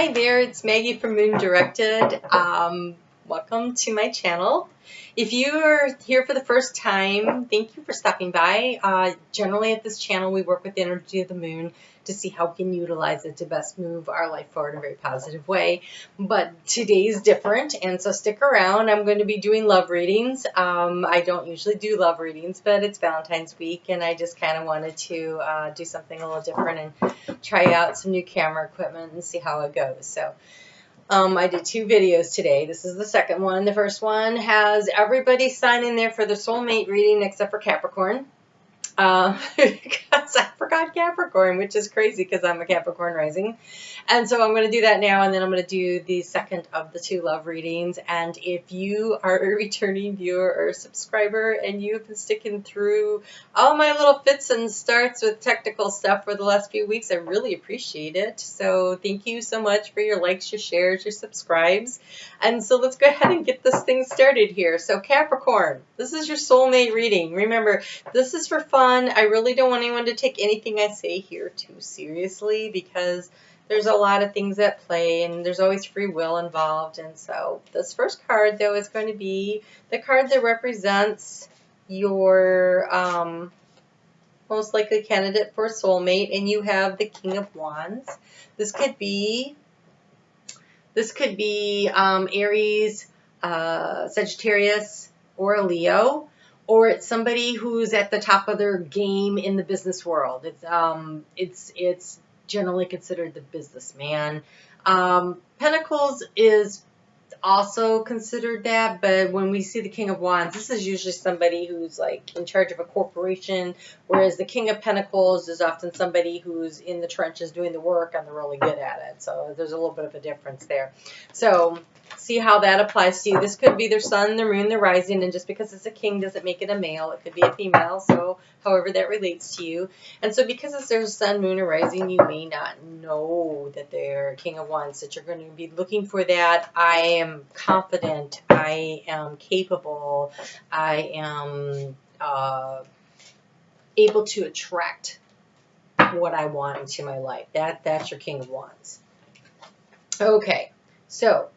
Hi there, it's Maggie from Moon Directed. Welcome to my channel. If you are here for the first time, thank you for stopping by. Generally at this channel we work with the energy of the moon to see how we can utilize it to best move our life forward in a very positive way. But today's different, and so stick around. I'm going to be doing love readings. I don't usually do love readings, but it's Valentine's week and I just kind of wanted to do something a little different and try out some new camera equipment and see how it goes. So I did 2 videos today. This is the second one. The first one has everybody sign in there for the soulmate reading except for Capricorn. Because I forgot Capricorn, which is crazy because I'm a Capricorn rising. And so I'm going to do that now, and then I'm going to do the second of the 2 love readings. And if you are a returning viewer or subscriber and you have been sticking through all my little fits and starts with technical stuff for the last few weeks, I really appreciate it. So thank you so much for your likes, your shares, your subscribes. And so let's go ahead and get this thing started here. So Capricorn, this is your soulmate reading. Remember, this is for fun. I really don't want anyone to take anything I say here too seriously because there's a lot of things at play and there's always free will involved. And so this first card, though, is going to be the card that represents your most likely candidate for a soulmate, and you have the King of Wands. This could be Aries, Sagittarius, or a Leo. Or it's somebody who's at the top of their game in the business world. It's generally considered the businessman. Pentacles is also considered that, but when we see the King of Wands, this is usually somebody who's like in charge of a corporation, whereas the King of Pentacles is often somebody who's in the trenches doing the work and they're really good at it. So there's a little bit of a difference there. So see how that applies to you. This could be their sun, their moon, their rising, and just because it's a king doesn't make it a male. It could be a female, so however that relates to you. And so because it's their sun, moon, or rising, you may not know that they're King of Wands, that you're going to be looking for that. I am confident. I am capable. I am able to attract what I want into my life. That's your King of Wands. Okay, so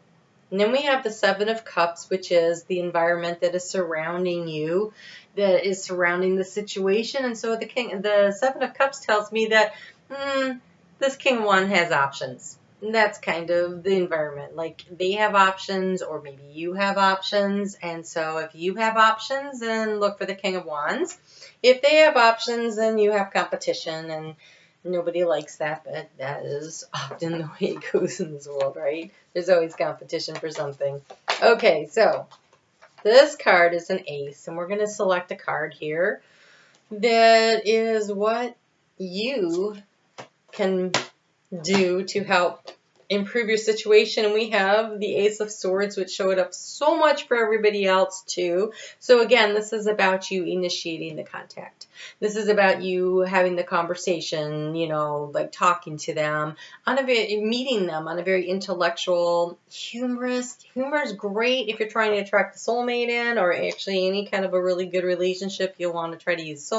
and then we have the 7 of Cups, which is the environment that is surrounding you, that is surrounding the situation. And so the 7 of Cups tells me that this King of Wands has options. And that's kind of the environment. Like they have options, or maybe you have options. And so if you have options, then look for the King of Wands. If they have options, then you have competition, and nobody likes that, but that is often the way it goes in this world, right? There's always competition for something. Okay, so this card is an ace, and we're going to select a card here that is what you can do to help improve your situation. And we have the Ace of Swords, which showed up so much for everybody else too. So again, this is about you initiating the contact. This is about you having the conversation, you know, like talking to them, meeting them on a very intellectual, humorous. Humor is great if you're trying to attract the soulmate in, or actually any kind of a really good relationship. You'll want to try to use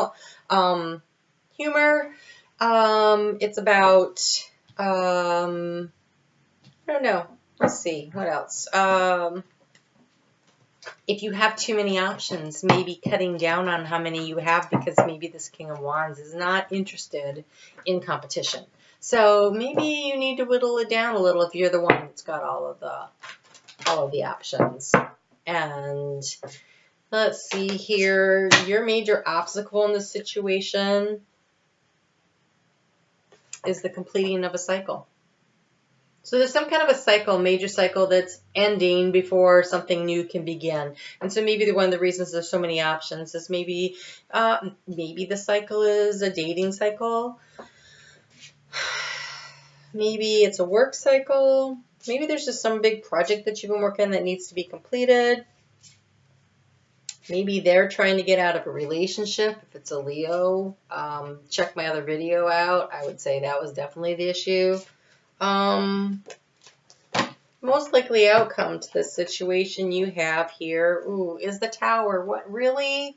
humor. It's about I don't know. Let's see. What else? If you have too many options, maybe cutting down on how many you have, because maybe this King of Wands is not interested in competition. So maybe you need to whittle it down a little if you're the one that's got all of the options. And let's see here. Your major obstacle in this situation is the completing of a cycle. So there's some kind of a cycle, major cycle, that's ending before something new can begin. And so maybe one of the reasons there's so many options is maybe the cycle is a dating cycle. Maybe it's a work cycle. Maybe there's just some big project that you've been working on that needs to be completed. Maybe they're trying to get out of a relationship. If it's a Leo, check my other video out. I would say that was definitely the issue. Most likely outcome to the situation you have here, is the Tower. What, really?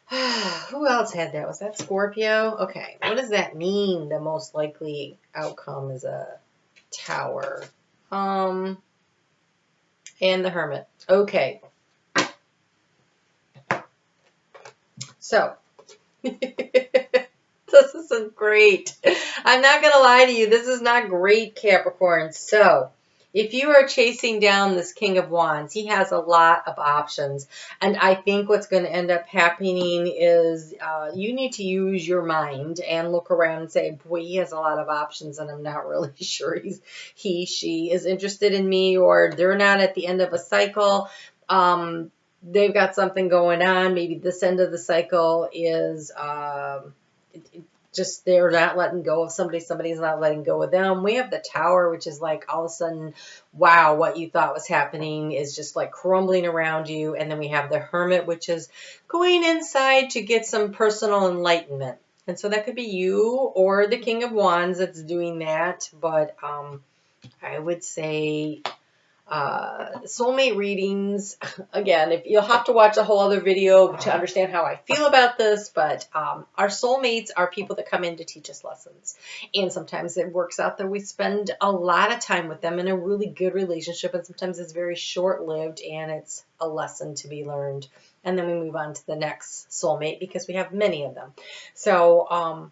Who else had that? Was that Scorpio? Okay, what does that mean? The most likely outcome is a Tower, and the Hermit. Okay. So, this isn't great. I'm not going to lie to you. This is not great, Capricorn. So, if you are chasing down this King of Wands, he has a lot of options. And I think what's going to end up happening is you need to use your mind and look around and say, boy, he has a lot of options and I'm not really sure she is interested in me, or they're not at the end of a cycle. They've got something going on. Maybe this end of the cycle is just they're not letting go of somebody. Somebody's not letting go of them. We have the Tower, which is like all of a sudden, wow, what you thought was happening is just like crumbling around you. And then we have the Hermit, which is going inside to get some personal enlightenment. And so that could be you or the King of Wands that's doing that. But I would say soulmate readings, again, if you'll have to watch a whole other video to understand how I feel about this, but our soulmates are people that come in to teach us lessons. And sometimes it works out that we spend a lot of time with them in a really good relationship, and sometimes it's very short-lived and it's a lesson to be learned. And then we move on to the next soulmate because we have many of them. So,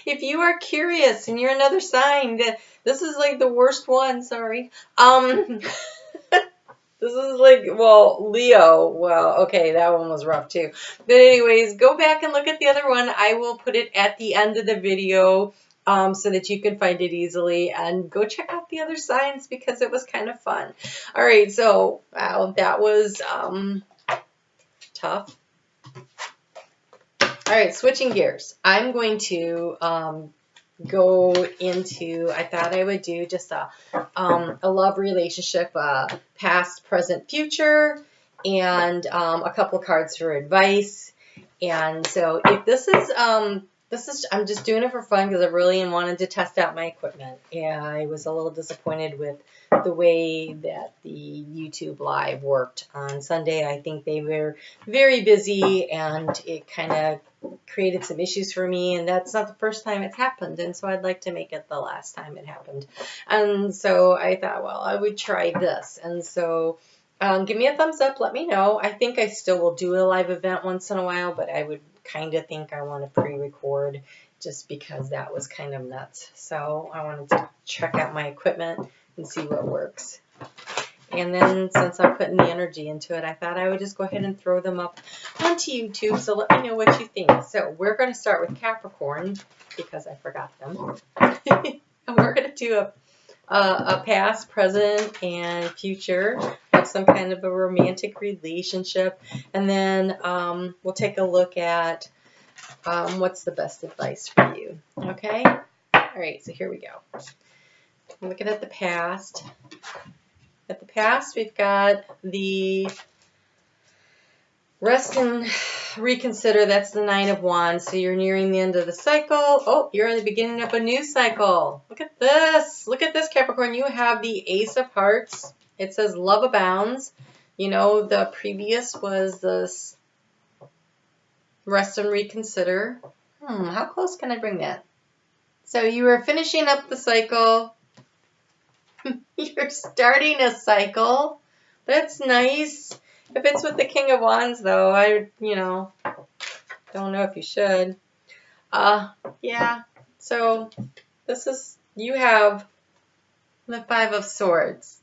if you are curious and you're another sign, this is like the worst one, sorry. This is like, well, Leo. Well, okay, that one was rough too. But anyways, go back and look at the other one. I will put it at the end of the video so that you can find it easily. And go check out the other signs because it was kind of fun. All right, so, wow, that was tough. All right, switching gears. I'm going to go into, I thought I would do just a love relationship, past, present, future, and a couple cards for advice. And so if this is, I'm just doing it for fun because I really wanted to test out my equipment. Yeah, I was a little disappointed with the way that the YouTube live worked on Sunday. I think they were very busy and it kind of created some issues for me, and that's not the first time it's happened, and so I'd like to make it the last time it happened. And so I thought, well, I would try this. And so give me a thumbs up, let me know. I think I still will do a live event once in a while, but I would kind of think I want to pre-record just because that was kind of nuts. So I wanted to check out my equipment and see what works. And then since I'm putting the energy into it, I thought I would just go ahead and throw them up onto YouTube. So let me know what you think. So we're going to start with Capricorn because I forgot them. And we're going to do a past, present, and future of some kind of a romantic relationship. And then we'll take a look at what's the best advice for you. Okay? All right, so here we go. I'm looking at the past. At the past, we've got the rest and reconsider. That's the Nine of Wands. So you're nearing the end of the cycle. Oh, you're in the beginning of a new cycle. Look at this. Look at this, Capricorn. You have the Ace of Hearts. It says love abounds. You know, the previous was this rest and reconsider. How close can I bring that? So you are finishing up the cycle. You're starting a cycle. That's nice. If it's with the King of Wands, though, I don't know if you should. Yeah. So this is, you have the Five of Swords.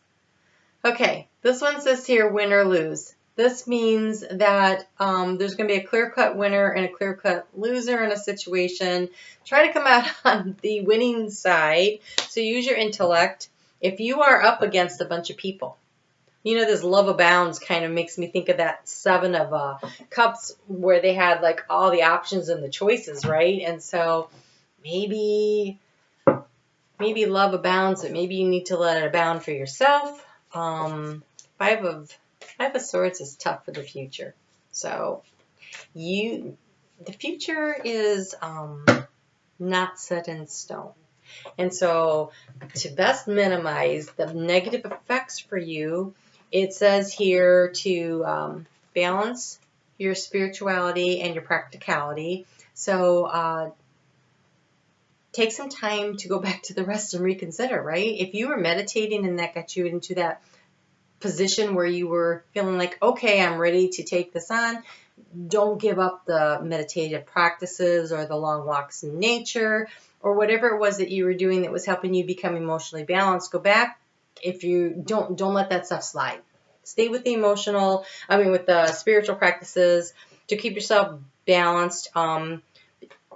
Okay. This one says here, win or lose. This means that there's going to be a clear-cut winner and a clear-cut loser in a situation. Try to come out on the winning side. So use your intellect. If you are up against a bunch of people, you know, this love abounds kind of makes me think of that Seven of Cups where they had like all the options and the choices, right? And so maybe love abounds, but maybe you need to let it abound for yourself. Five of Swords is tough for the future. So the future is not set in stone. And so to best minimize the negative effects for you, it says here to balance your spirituality and your practicality. So take some time to go back to the rest and reconsider, right? If you were meditating and that got you into that position where you were feeling like, okay, I'm ready to take this on, don't give up the meditative practices or the long walks in nature or whatever it was that you were doing that was helping you become emotionally balanced. Go back. If you don't let that stuff slide. Stay with with the spiritual practices to keep yourself balanced. And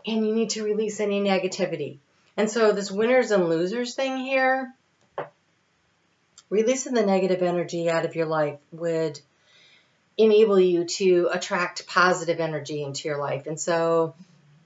you need to release any negativity. And so this winners and losers thing here, releasing the negative energy out of your life would enable you to attract positive energy into your life. And so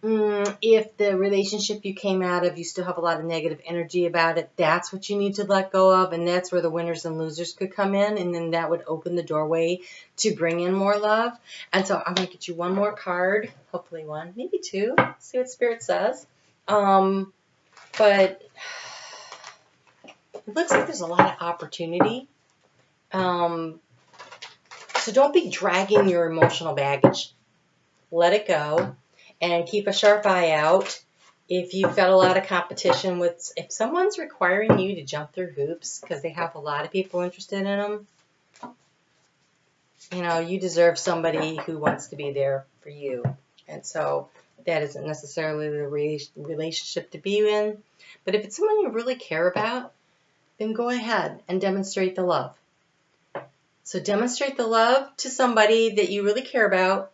if the relationship you came out of, you still have a lot of negative energy about it, that's what you need to let go of. And that's where the winners and losers could come in. And then that would open the doorway to bring in more love. And so I'm going to get you one more card, hopefully one, maybe two. See what Spirit says. But it looks like there's a lot of opportunity. So don't be dragging your emotional baggage. Let it go and keep a sharp eye out. If you've got a lot of competition if someone's requiring you to jump through hoops because they have a lot of people interested in them, you deserve somebody who wants to be there for you. And so that isn't necessarily the relationship to be in. But if it's someone you really care about, then go ahead and demonstrate the love. So demonstrate the love to somebody that you really care about,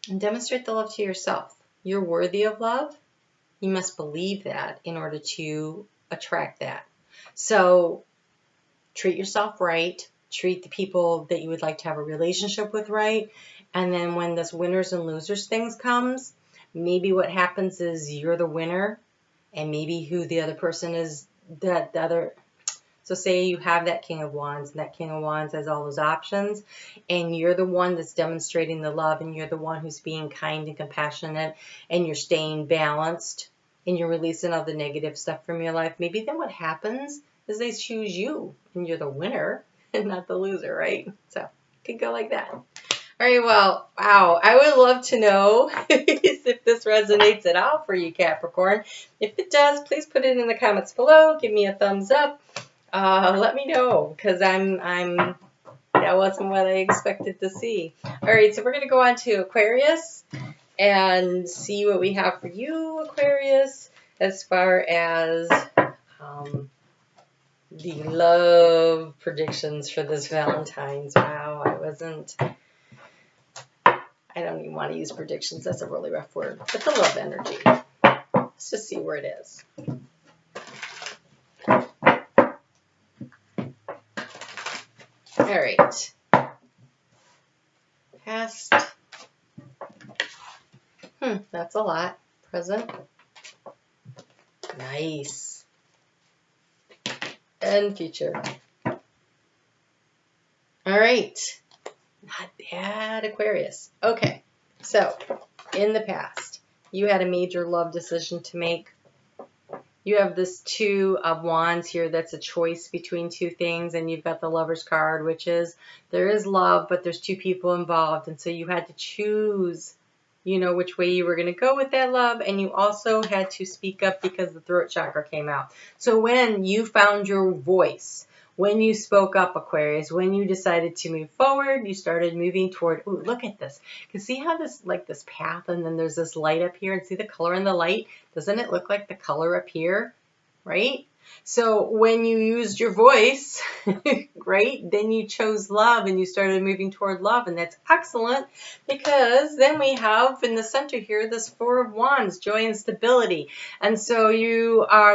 and demonstrate the love to yourself. You're worthy of love. You must believe that in order to attract that. So treat yourself right. Treat the people that you would like to have a relationship with right. And then when this winners and losers things comes, maybe what happens is you're the winner, and maybe who the other person is, so say you have that King of Wands, and that King of Wands has all those options, and you're the one that's demonstrating the love, and you're the one who's being kind and compassionate, and you're staying balanced, and you're releasing all the negative stuff from your life. Maybe then what happens is they choose you, and you're the winner, and not the loser, right? So it could go like that. All right, well, wow, I would love to know if this resonates at all for you, Capricorn. If it does, please put it in the comments below. Give me a thumbs up. Let me know, because that wasn't what I expected to see. All right, so we're going to go on to Aquarius and see what we have for you, Aquarius, as far as the love predictions for this Valentine's. Wow, I don't even want to use predictions. That's a really rough word. But the love energy. Let's just see where it is. All right. Past. That's a lot. Present. Nice. And future. All right. Not bad, Aquarius. Okay. So, in the past, you had a major love decision to make. You have this Two of Wands here. That's a choice between two things. And you've got the Lover's card, which is there is love, but there's two people involved. And so you had to choose, which way you were going to go with that love. And you also had to speak up because the throat chakra came out. So when you found your voice, when you spoke up, Aquarius, when you decided to move forward, you started moving toward, ooh, look at this. You can see how this path, and then there's this light up here, and see the color in the light? Doesn't it look like the color up here, right? So when you used your voice, right, then you chose love and you started moving toward love, and that's excellent because then we have in the center here this Four of Wands, joy and stability. And so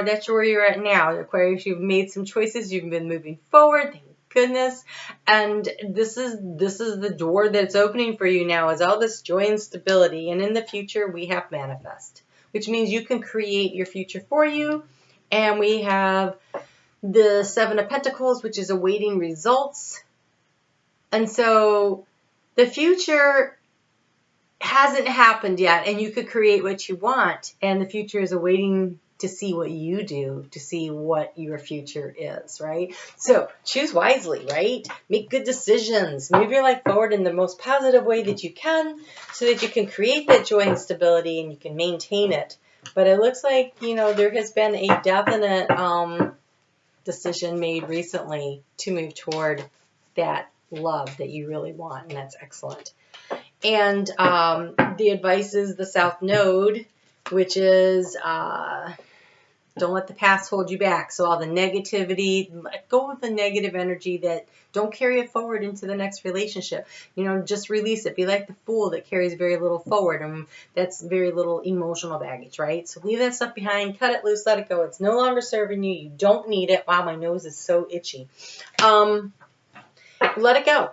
that's where you're at now, Aquarius. You've made some choices, you've been moving forward, thank goodness, and this is the door that's opening for you now, is all this joy and stability. And in the future we have manifest, which means you can create your future for you. And we have the Seven of Pentacles, which is awaiting results. And so the future hasn't happened yet, and you could create what you want. And the future is awaiting to see what you do, to see what your future is, right? So choose wisely, right? Make good decisions. Move your life forward in the most positive way that you can so that you can create that joy and stability and you can maintain it. But it looks like, you know, there has been a definite decision made recently to move toward that love that you really want, and that's excellent. And the advice is the South Node, which is don't let the past hold you back. So all the negativity, let go of the negative energy that don't carry it forward into the next relationship. You know, just release it. Be like the Fool that carries very little forward, and that's very little emotional baggage, right? So leave that stuff behind, cut it loose, let it go. It's no longer serving you. You don't need it. Wow, my nose is so itchy. Let it go.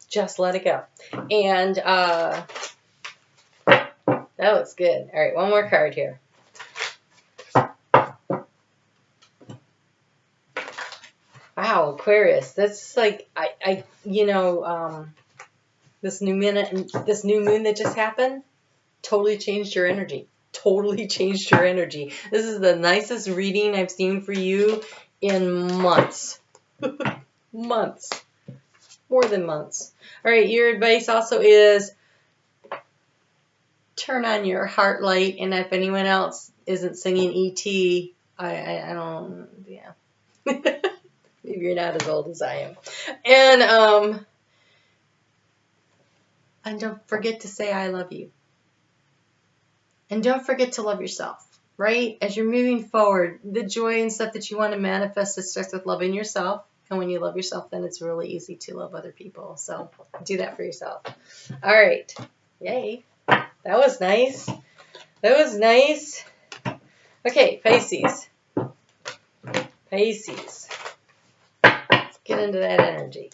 Just let it go. And that looks good. All right, one more card here. Wow, Aquarius. That's like you know, this new moon that just happened totally changed your energy. Totally changed your energy. This is the nicest reading I've seen for you in months. Months. More than months. All right, your advice also is turn on your heart light, and if anyone else isn't singing E.T., I don't, yeah. Maybe you're not as old as I am. And don't forget to say I love you. And don't forget to love yourself, right? As you're moving forward, the joy and stuff that you want to manifest, it starts with loving yourself. And when you love yourself, then it's really easy to love other people. So do that for yourself. All right. Yay. That was nice. That was nice. Okay, Pisces. Pisces. Let's get into that energy.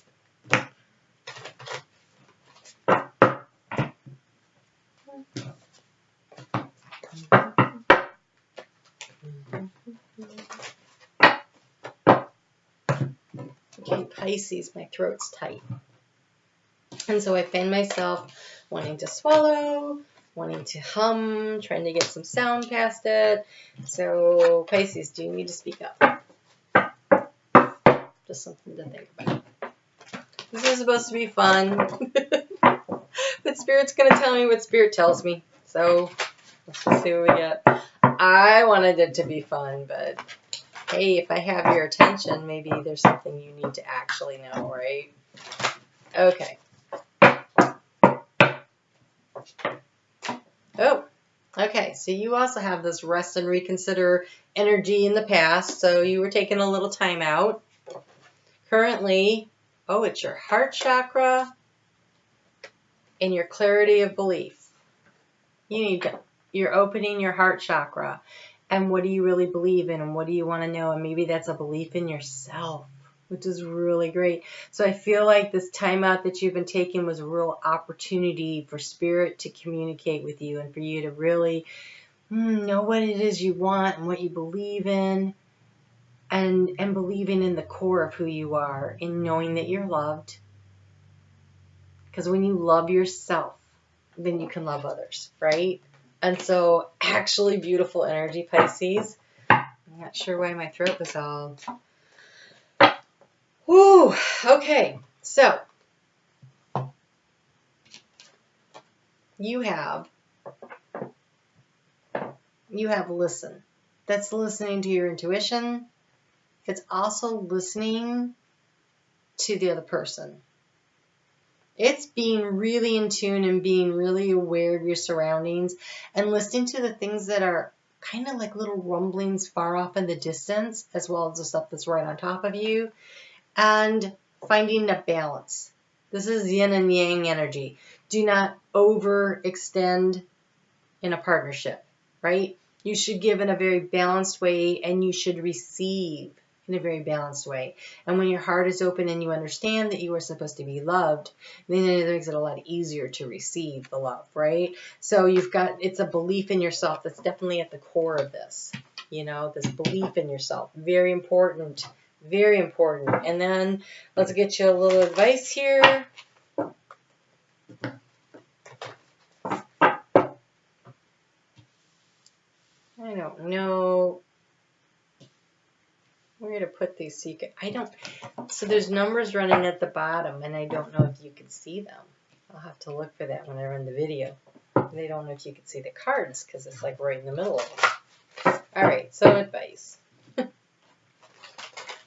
Okay, Pisces, my throat's tight. And so I find myself wanting to swallow, wanting to hum, trying to get some sound past it. So Pisces, do you need to speak up? Just something to think about. This is supposed to be fun. But Spirit's going to tell me what Spirit tells me. So let's just see what we get. I wanted it to be fun, but hey, if I have your attention, maybe there's something you need to actually know, right? Okay. Oh, okay. So you also have this rest and reconsider energy in the past. So you were taking a little time out. Currently, oh, it's your heart chakra and your clarity of belief. You're opening your heart chakra. And what do you really believe in, and what do you want to know? And maybe that's a belief in yourself, which is really great. So I feel like this time out that you've been taking was a real opportunity for Spirit to communicate with you and for you to really know what it is you want and what you believe in, and believing in the core of who you are, in knowing that you're loved. Because when you love yourself, then you can love others, right? And so, actually beautiful energy, Pisces. I'm not sure why my throat was all... Whew, okay. So, you have listen. That's listening to your intuition. It's also listening to the other person. It's being really in tune and being really aware of your surroundings and listening to the things that are kind of like little rumblings far off in the distance, as well as the stuff that's right on top of you, and finding a balance. This is yin and yang energy. Do not overextend in a partnership, right? You should give in a very balanced way, and you should receive in a very balanced way. And when your heart is open and you understand that you are supposed to be loved, then it makes it a lot easier to receive the love, right? So it's a belief in yourself that's definitely at the core of this, this belief in yourself. Very important, very important. And then let's get you a little advice here. I don't know where to put these so there's numbers running at the bottom, and I don't know if you can see them. I'll have to look for that when I run the video. I don't know if you can see the cards because it's like right in the middle of them. All right, so advice.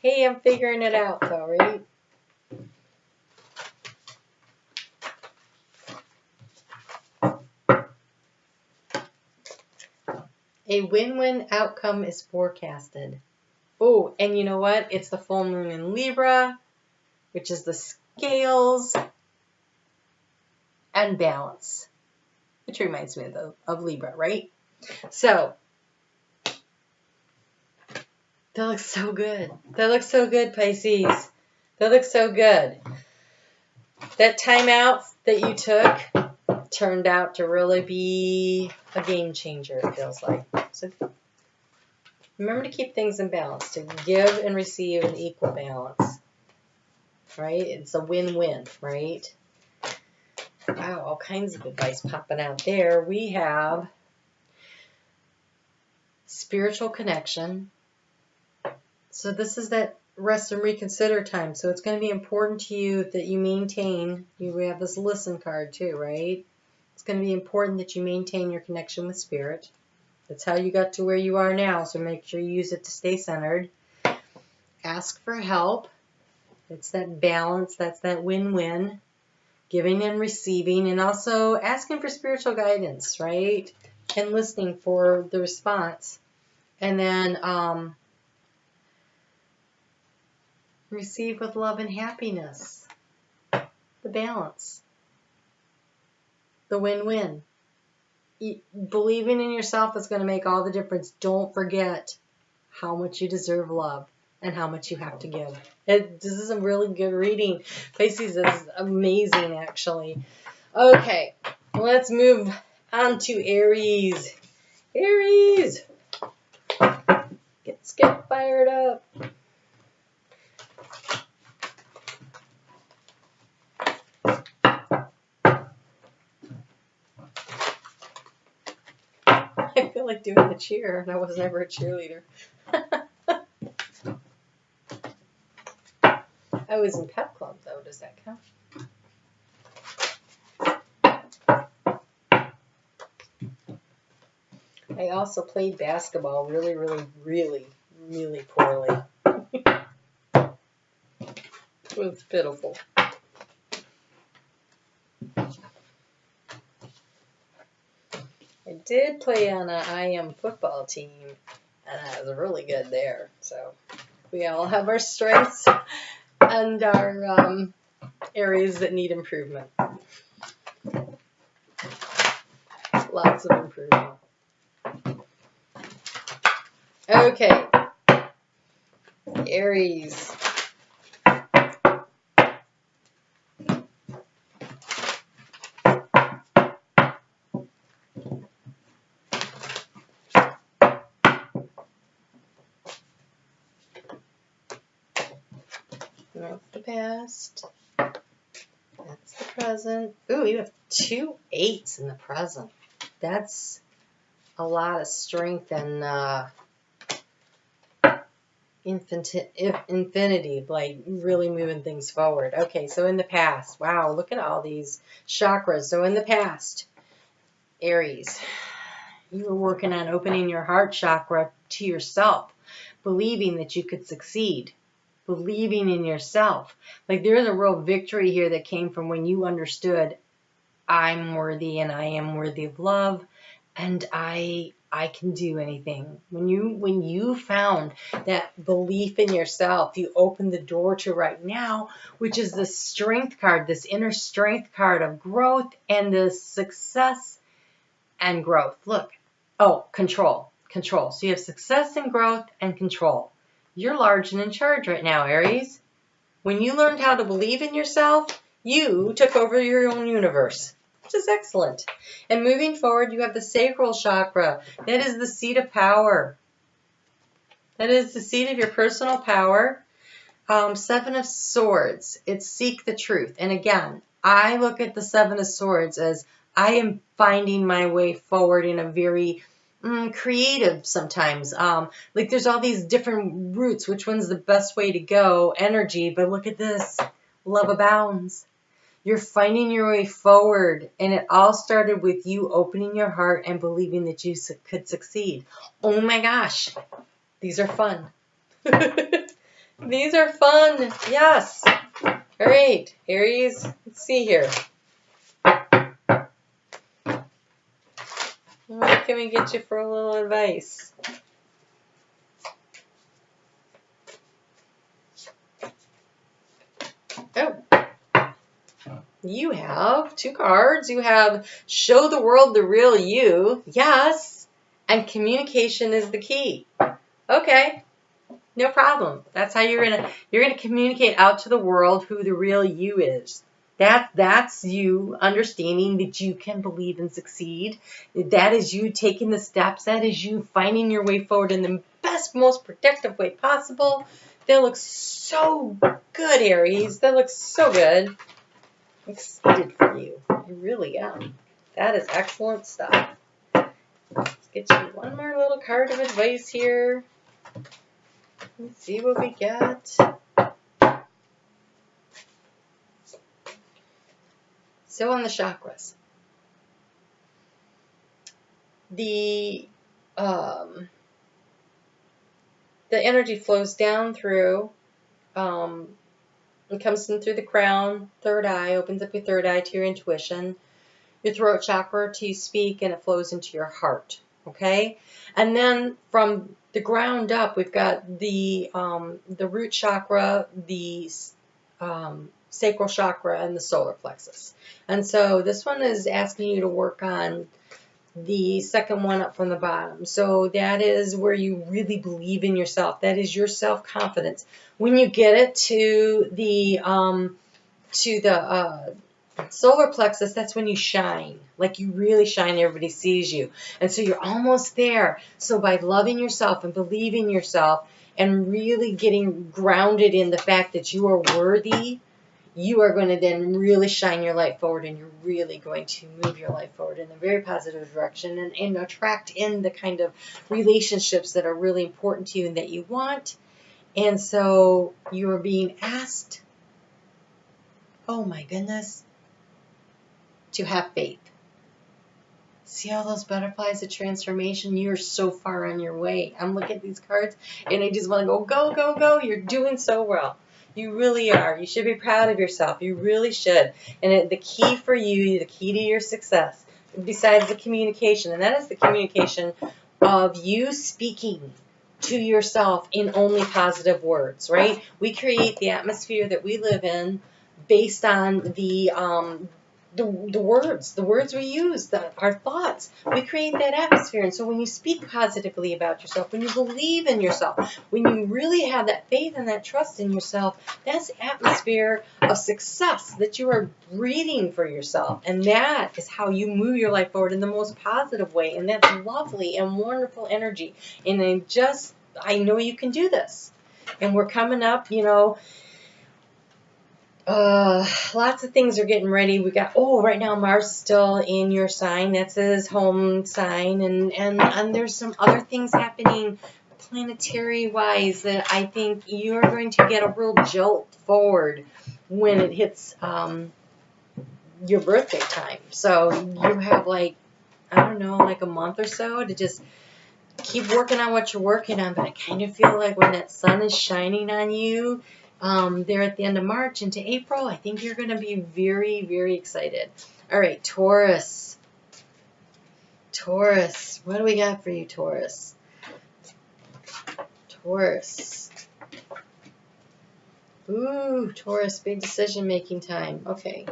Hey, I'm figuring it out though, right? A win-win outcome is forecasted. Oh, and you know what? It's the full moon in Libra, which is the scales and balance, which reminds me of Libra, right? So, that looks so good. That looks so good, Pisces. That looks so good. That time out that you took turned out to really be a game changer, it feels like. So remember to keep things in balance, to give and receive in equal balance, right? It's a win-win, right? Wow, all kinds of advice popping out there. We have spiritual connection. So this is that rest and reconsider time. So it's going to be important to you that you maintain, we have this listen card too, right? It's going to be important that you maintain your connection with spirit. That's how you got to where you are now, so make sure you use it to stay centered. Ask for help. It's that balance, that's that win-win. Giving and receiving, and also asking for spiritual guidance, right? And listening for the response. And then receive with love and happiness. The balance. The win-win. Believing in yourself is going to make all the difference. Don't forget how much you deserve love and how much you have to give. This is a really good reading. Pisces is amazing, actually. Okay, let's move on to Aries. Aries! Let's get fired up. I feel like doing the cheer, and I was never a cheerleader. I was in pep club, though. Does that count? I also played basketball really, really, really, really poorly. It was pitiful. I did play on an IM football team, and I was really good there. So we all have our strengths and our areas that need improvement. Lots of improvement. Okay, Aries. That's the past. That's the present. Ooh, you have 2 8s in the present. That's a lot of strength and infinity, like really moving things forward. Okay, so in the past, wow, look at all these chakras. So in the past, Aries, you were working on opening your heart chakra to yourself, believing that you could succeed. Believing in yourself. Like there's a real victory here that came from when you understood I'm worthy and I am worthy of love and I can do anything. When you found that belief in yourself, you opened the door to right now, which is the strength card, this inner strength card of growth and the success and growth. Look. Oh, control. Control. So you have success and growth and control. You're large and in charge right now, Aries. When you learned how to believe in yourself, you took over your own universe, which is excellent. And moving forward, you have the sacral chakra. That is the seat of power. That is the seat of your personal power. 7 of Swords. It's seek the truth. And again, I look at the 7 of Swords as I am finding my way forward in a very creative sometimes. Like there's all these different routes. Which one's the best way to go? Energy. But look at this. Love abounds. You're finding your way forward, and it all started with you opening your heart and believing that you could succeed. Oh my gosh, these are fun. These are fun. Yes. All right, Aries, let's see here. What can we get you for a little advice? Oh, you have 2 cards. You have show the world the real you. Yes. And communication is the key. Okay. No problem. That's how you're gonna communicate out to the world who the real you is. That's you understanding that you can believe and succeed. That is you taking the steps. That is you finding your way forward in the best, most productive way possible. That looks so good, Aries. That looks so good. I'm excited for you. I really am. That is excellent stuff. Let's get you one more little card of advice here. Let's see what we got. So on the chakras, the energy flows down through, it comes in through the crown, third eye, opens up your third eye to your intuition, your throat chakra to speak, and it flows into your heart. Okay, and then from the ground up, we've got the root chakra, the sacral chakra, and the solar plexus. And so this one is asking you to work on the second one up from the bottom. So that is where you really believe in yourself. That is your self-confidence. When you get it to the solar plexus, that's when you shine. Like you really shine, everybody sees you. And so you're almost there. So by loving yourself and believing yourself and really getting grounded in the fact that you are worthy, you are going to then really shine your light forward, and you're really going to move your life forward in a very positive direction and attract in the kind of relationships that are really important to you and that you want. And so you are being asked, oh my goodness, to have faith. See all those butterflies of transformation? You're so far on your way. I'm looking at these cards and I just want to go, go, go, go. You're doing so well. You really are. You should be proud of yourself. You really should. And the key for you, the key to your success, besides the communication, and that is the communication of you speaking to yourself in only positive words, right? We create the atmosphere that we live in based on the words we use, our thoughts. We create that atmosphere. And so when you speak positively about yourself, when you believe in yourself, when you really have that faith and that trust in yourself, that's the atmosphere of success that you are breathing for yourself. And that is how you move your life forward in the most positive way. And that's lovely and wonderful energy. And I know you can do this. And we're coming up, lots of things are getting ready. We got, right now Mars is still in your sign. That's his home sign. And there's some other things happening planetary wise that I think you're going to get a real jolt forward when it hits your birthday time. So you have like a month or so to just keep working on what you're working on. But I kind of feel like when that sun is shining on you, there at the end of March into April, I think you're going to be very, very excited. All right, Taurus. Taurus. What do we got for you, Taurus? Taurus. Ooh, Taurus, big decision-making time. Okay.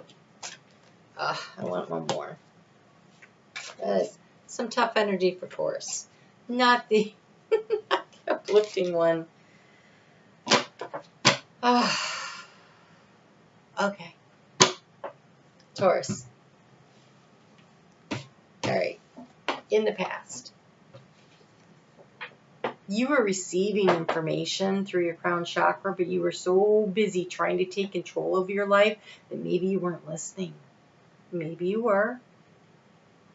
I want one more. That is some tough energy for Taurus. Not the uplifting one. Okay. Taurus. All right. In the past, you were receiving information through your crown chakra, but you were so busy trying to take control of your life that maybe you weren't listening. Maybe you were.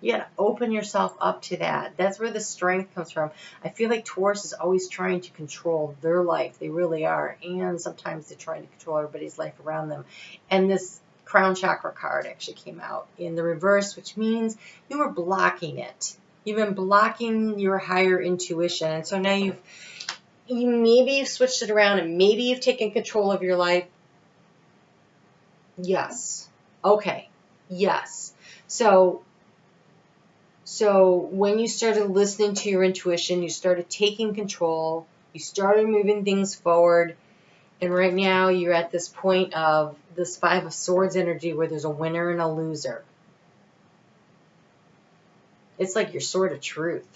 You gotta open yourself up to that. That's where the strength comes from. I feel like Taurus is always trying to control their life. They really are. And sometimes they're trying to control everybody's life around them. And this crown chakra card actually came out in the reverse, which means you were blocking it. You've been blocking your higher intuition. And so now maybe you've switched it around and maybe you've taken control of your life. Yes. Okay. Yes. So when you started listening to your intuition, you started taking control, you started moving things forward, and right now you're at this point of this 5 of Swords energy where there's a winner and a loser. It's like your sword of truth.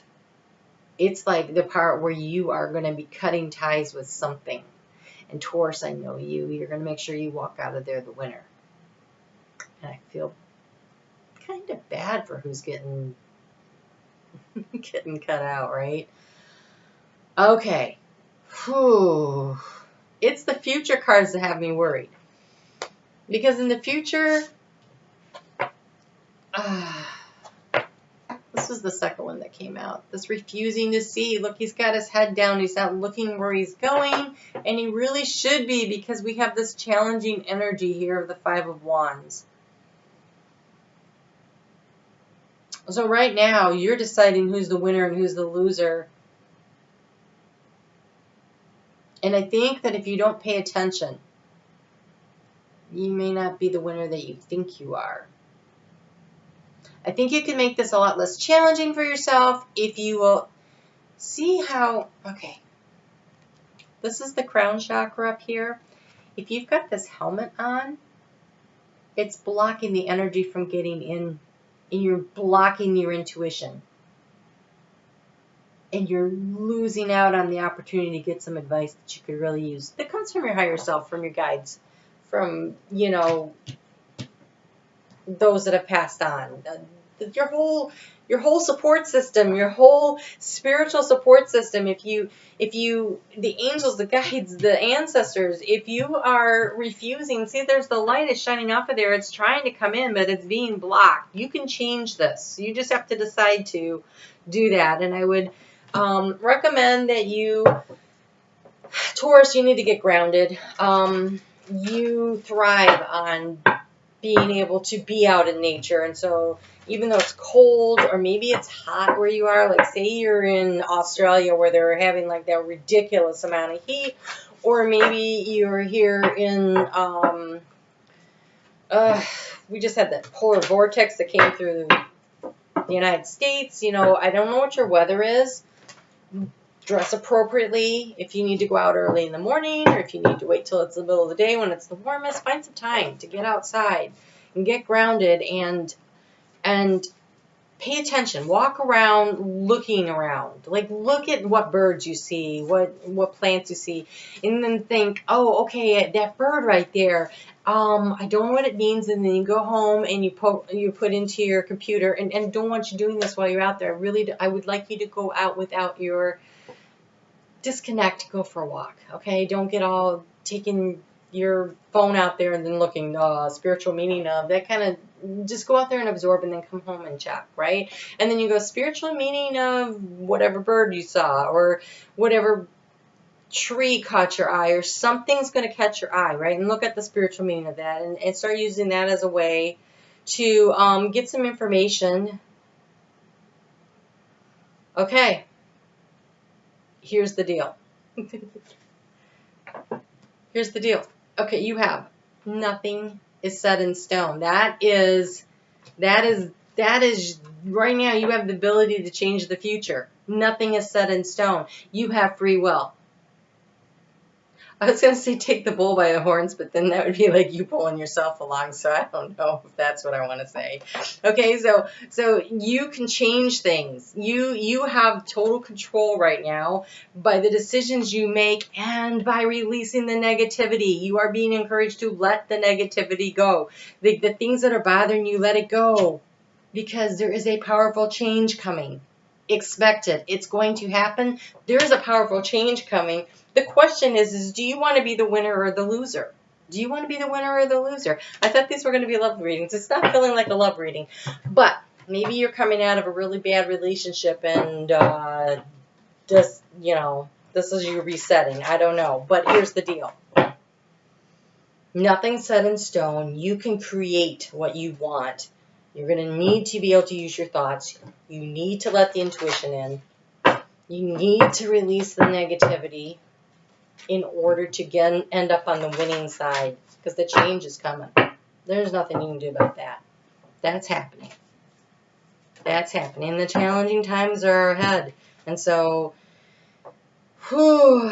It's like the part where you are going to be cutting ties with something. And Taurus, I know you. You're going to make sure you walk out of there the winner. And I feel kind of bad for who's getting cut out, right? Okay. Whew. It's the future cards that have me worried. Because in the future, this was the second one that came out. This refusing to see. Look, he's got his head down. He's not looking where he's going. And he really should be, because we have this challenging energy here of the 5 of Wands. So right now, you're deciding who's the winner and who's the loser. And I think that if you don't pay attention, you may not be the winner that you think you are. I think you can make this a lot less challenging for yourself if you will see how, okay, this is the crown chakra up here. If you've got this helmet on, it's blocking the energy from getting in, and you're blocking your intuition. And you're losing out on the opportunity to get some advice that you could really use. That comes from your higher self, from your guides, from, you know, those that have passed on. Your whole support system, your whole spiritual support system. If you, the angels, the guides, the ancestors, if you are refusing, see, there's the light is shining off of there. It's trying to come in, but it's being blocked. You can change this. You just have to decide to do that. And I would recommend that you, Taurus, you need to get grounded. You thrive on being able to be out in nature. And so even though it's cold or maybe it's hot where you are, like say you're in Australia where they're having like that ridiculous amount of heat, or maybe you're here in, we just had that polar vortex that came through the United States. You know, I don't know what your weather is. Dress appropriately. If you need to go out early in the morning, or if you need to wait till it's the middle of the day when it's the warmest, find some time to get outside and get grounded and pay attention. Walk around looking around. Like look at what birds you see, what plants you see, and then think, oh, okay, that bird right there, I don't know what it means. And then you go home and you put into your computer, and don't want you doing this while you're out there. I would like you to go out without your disconnect, go for a walk, okay? Don't get all taking your phone out there and then looking, spiritual meaning of, that kind of, just go out there and absorb and then come home and check, right? And then you go, spiritual meaning of whatever bird you saw or whatever tree caught your eye, or something's going to catch your eye, right? And look at the spiritual meaning of that and start using that as a way to get some information. Okay. Here's the deal. Here's the deal. Okay, you have nothing is set in stone. That is right now you have the ability to change the future. Nothing is set in stone. You have free will. I was going to say take the bull by the horns, but then that would be like you pulling yourself along, so I don't know if that's what I want to say. Okay, so you can change things. You have total control right now by the decisions you make and by releasing the negativity. You are being encouraged to let the negativity go. The things that are bothering you, let it go, because there is a powerful change coming. Expect it. It's going to happen. There is a powerful change coming. The question is do you want to be the winner or the loser? Do you want to be the winner or the loser? I thought these were going to be love readings. It's not feeling like a love reading. But maybe you're coming out of a really bad relationship and just, you know, this is you resetting. I don't know. But here's the deal. Nothing's set in stone. You can create what you want. You're going to need to be able to use your thoughts. You need to let the intuition in. You need to release the negativity in order to end up on the winning side, because the change is coming. There's nothing you can do about that. That's happening. That's happening. The challenging times are ahead. And so, the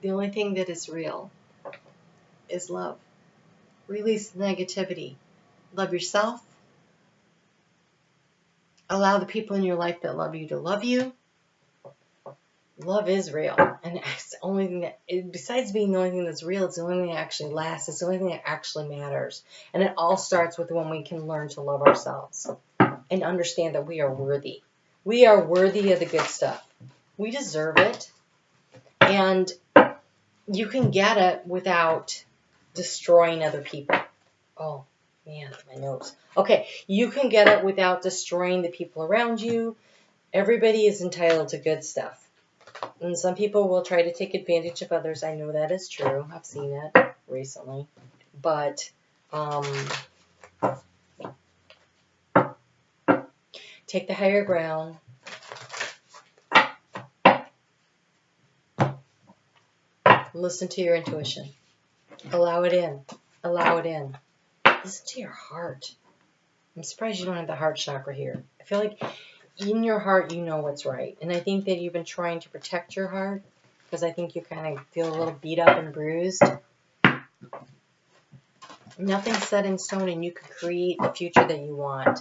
only thing that is real is love. Release the negativity. Love yourself. Allow the people in your life that love you to love you. Love is real. And it's the only thing that, besides being the only thing that's real, it's the only thing that actually lasts. It's the only thing that actually matters. And it all starts with when we can learn to love ourselves and understand that we are worthy. We are worthy of the good stuff. We deserve it. And you can get it without destroying other people. Oh, man, my nose. Okay, you can get it without destroying the people around you. Everybody is entitled to good stuff. And some people will try to take advantage of others. I know that is true. I've seen it recently. But take the higher ground. Listen to your intuition. Allow it in. Allow it in. Listen to your heart. I'm surprised you don't have the heart chakra here. I feel like in your heart you know what's right. And I think that you've been trying to protect your heart, because I think you kind of feel a little beat up and bruised. Nothing's set in stone, and you can create the future that you want.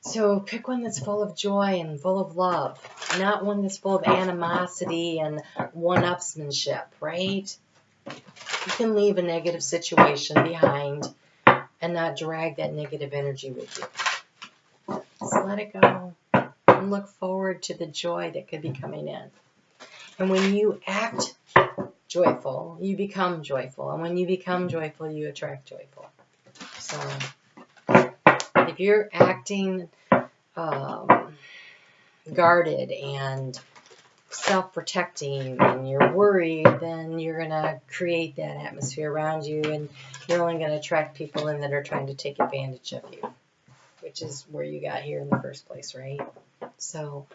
So pick one that's full of joy and full of love, not one that's full of animosity and one-upsmanship, right? You can leave a negative situation behind and not drag that negative energy with you. Just let it go and look forward to the joy that could be coming in. And when you act joyful, you become joyful. And when you become joyful, you attract joyful. So if you're acting guarded and self-protecting and you're worried, then you're going to create that atmosphere around you, and you're only going to attract people in that are trying to take advantage of you, which is where you got here in the first place, right? So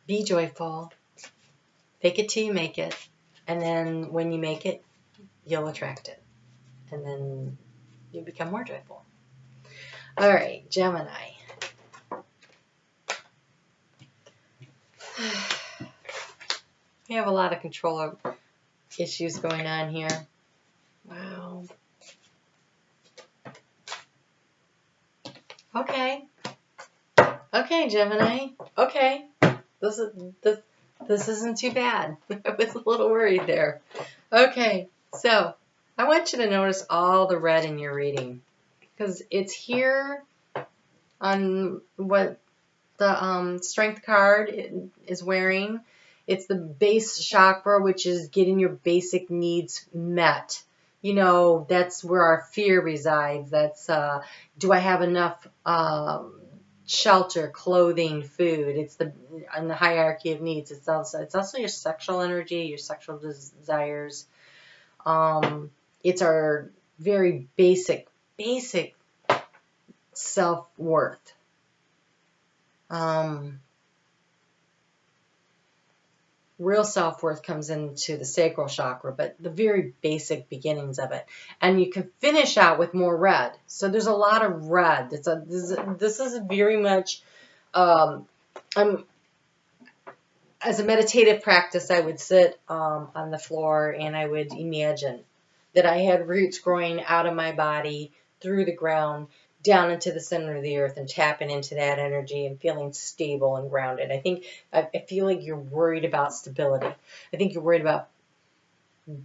be joyful, fake it till you make it, and then when you make it, you'll attract it, and then you become more joyful. All right, Gemini. We have a lot of control issues going on here. Wow. Okay. Okay, Gemini. Okay. This isn't too bad. I was a little worried there. Okay, so I want you to notice all the red in your reading, because it's here on what the strength card is wearing. It's the base chakra, which is getting your basic needs met. You know, that's where our fear resides. That's, do I have enough shelter, clothing, food? It's on the hierarchy of needs. It's also your sexual energy, your sexual desires. It's our very basic self-worth. Real self-worth comes into the sacral chakra, but the very basic beginnings of it. And you can finish out with more red. So there's a lot of red. This is very much, as a meditative practice, I would sit on the floor and I would imagine that I had roots growing out of my body, through the ground, down into the center of the earth, and tapping into that energy and feeling stable and grounded. I feel like you're worried about stability. I think you're worried about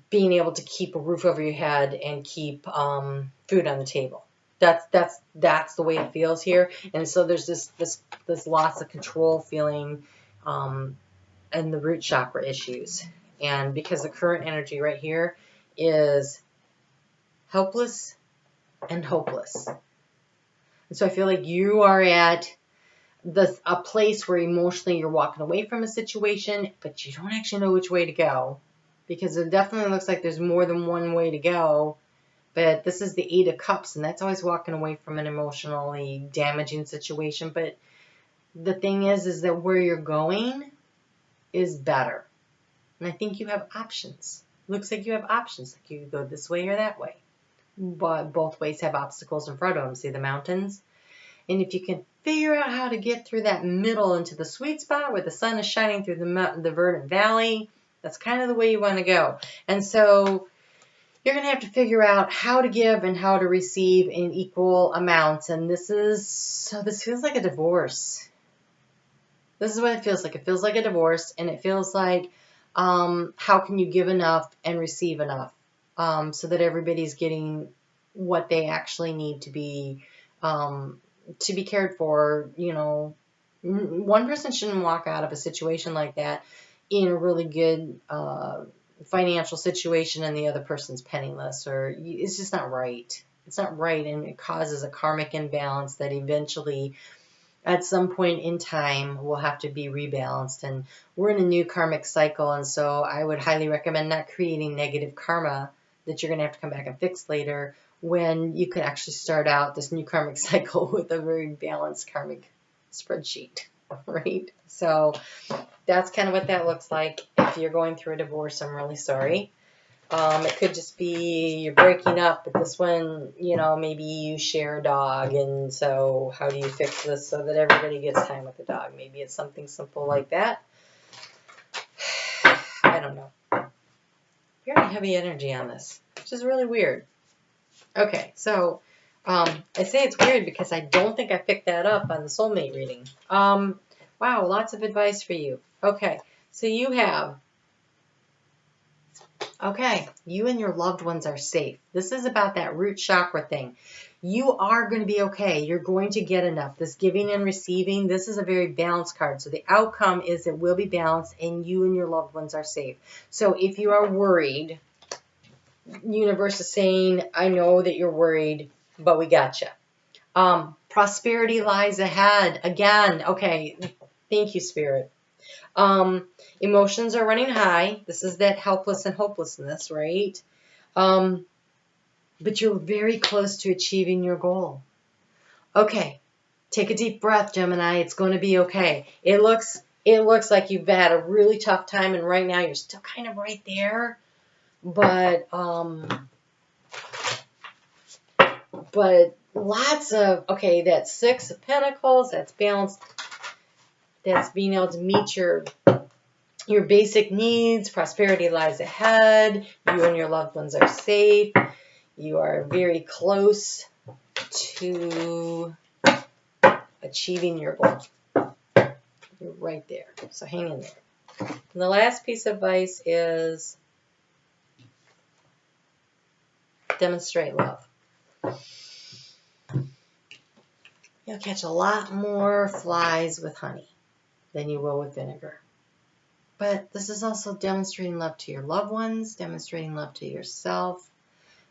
being able to keep a roof over your head and keep food on the table. That's the way it feels here. And so there's this loss of control feeling and the root chakra issues. And because the current energy right here is helpless and hopeless. So I feel like you are at a place where emotionally you're walking away from a situation, but you don't actually know which way to go, because it definitely looks like there's more than one way to go. But this is the 8 of Cups, and that's always walking away from an emotionally damaging situation. But the thing is that where you're going is better. And I think you have options. Looks like you have options. Like you could go this way or that way. But both ways have obstacles in front of them. See the mountains? And if you can figure out how to get through that middle into the sweet spot where the sun is shining through the verdant valley, that's kind of the way you want to go. And so you're going to have to figure out how to give and how to receive in equal amounts. And this feels like a divorce. This is what it feels like. It feels like a divorce, and it feels like how can you give enough and receive enough so that everybody's getting what they actually need to be cared for. You know, one person shouldn't walk out of a situation like that in a really good financial situation and the other person's penniless, or it's just not right. It's not right, and it causes a karmic imbalance that eventually at some point in time will have to be rebalanced. And we're in a new karmic cycle, and so I would highly recommend not creating negative karma that you're going to have to come back and fix later, when you could actually start out this new karmic cycle with a very balanced karmic spreadsheet, right? So that's kind of what that looks like. If you're going through a divorce, I'm really sorry. It could just be you're breaking up, but this one, you know, maybe you share a dog, and so how do you fix this so that everybody gets time with the dog? Maybe it's something simple like that. I don't know. Very heavy energy on this, which is really weird. Okay, so I say it's weird because I don't think I picked that up on the soulmate reading. Wow, lots of advice for you. Okay, so you have, you and your loved ones are safe. This is about that root chakra thing. You are going to be okay. You're going to get enough. This giving and receiving, this is a very balanced card. So the outcome is it will be balanced, and you and your loved ones are safe. So if you are worried, universe is saying, I know that you're worried, but we got you. Prosperity lies ahead. Again, okay, thank you, Spirit. Emotions are running high. This is that helpless and hopelessness, right? But you're very close to achieving your goal. Okay, take a deep breath, Gemini. It's going to be okay. It looks like you've had a really tough time, and right now you're still kind of right there. But lots of, that 6 of Pentacles, that's balanced. That's being able to meet your basic needs. Prosperity lies ahead. You and your loved ones are safe. You are very close to achieving your goal. You're right there. So hang in there. And the last piece of advice is demonstrate love. You'll catch a lot more flies with honey than you will with vinegar. But this is also demonstrating love to your loved ones, demonstrating love to yourself.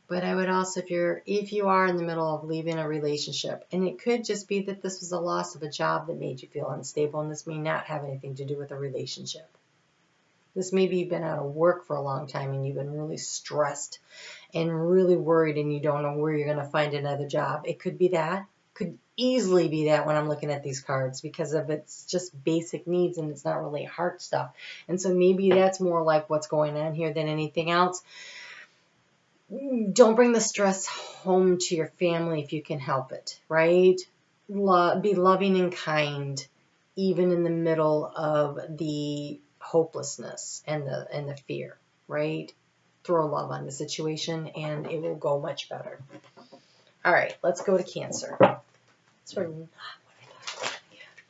But I would also, if you are in the middle of leaving a relationship, and it could just be that this was a loss of a job that made you feel unstable, and this may not have anything to do with a relationship. This maybe you've been out of work for a long time and you've been really stressed and really worried, and you don't know where you're going to find another job. It could be that. Could easily be that when I'm looking at these cards, because of it's just basic needs and it's not really heart stuff. And so maybe that's more like what's going on here than anything else. Don't bring the stress home to your family if you can help it, right? Be loving and kind, even in the middle of the hopelessness and the fear, right? Throw love on the situation and it will go much better. All right, let's go to Cancer. Sort of not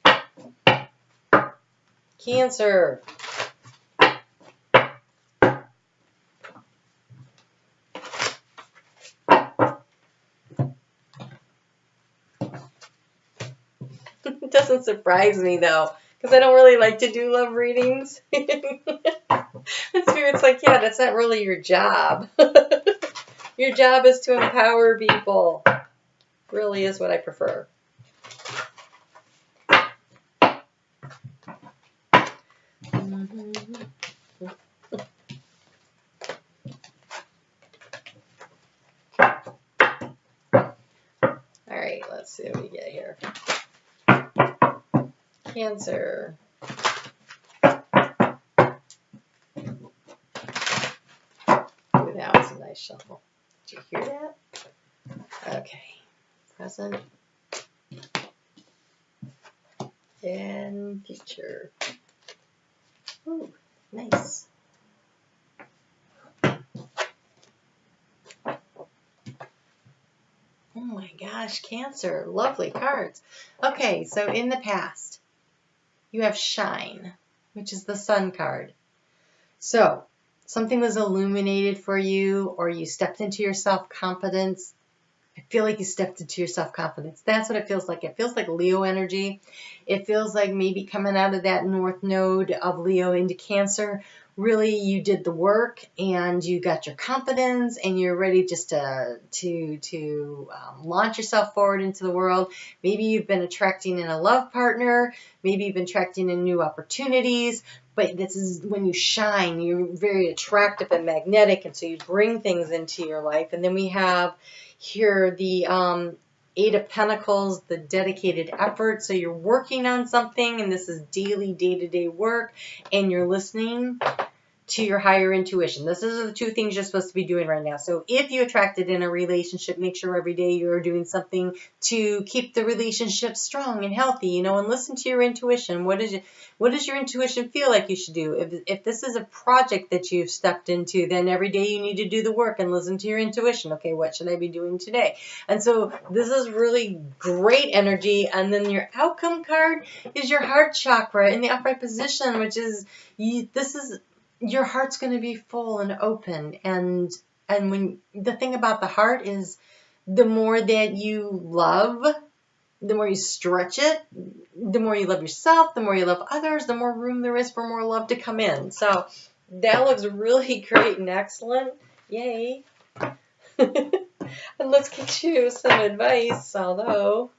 what I thought. Cancer. It doesn't surprise me though, because I don't really like to do love readings. And Spirit's like, yeah, that's not really your job. Your job is to empower people. Really is what I prefer. All right, let's see what we get here. Cancer. Ooh, that was a nice shuffle. Did you hear that? Okay. Present. And future. Ooh, nice. Oh my gosh, Cancer. Lovely cards. Okay, so in the past, you have Shine, which is the Sun card. So, something was illuminated for you, or you stepped into your self-confidence. I feel like you stepped into your self-confidence. That's what it feels like. It feels like Leo energy. It feels like maybe coming out of that North Node of Leo into Cancer. Really, you did the work and you got your confidence and you're ready just to launch yourself forward into the world. Maybe you've been attracting in a love partner. Maybe you've been attracting in new opportunities. But this is when you shine. You're very attractive and magnetic, and so you bring things into your life. And then we have here the Eight of Pentacles, the dedicated effort. So you're working on something, and this is daily, day-to-day work, and you're listening to your higher intuition. This is the two things you're supposed to be doing right now. So if you attracted in a relationship, make sure every day you're doing something to keep the relationship strong and healthy, you know, and listen to your intuition. What does your intuition feel like you should do? If this is a project that you've stepped into, then every day you need to do the work and listen to your intuition. Okay, what should I be doing today? And so this is really great energy. And then your outcome card is your heart chakra in the upright position, which is, your heart's going to be full and open. And when the thing about the heart is the more that you love, the more you stretch it, the more you love yourself, the more you love others, the more room there is for more love to come in. So that looks really great and excellent. Yay. And let's get you some advice, although.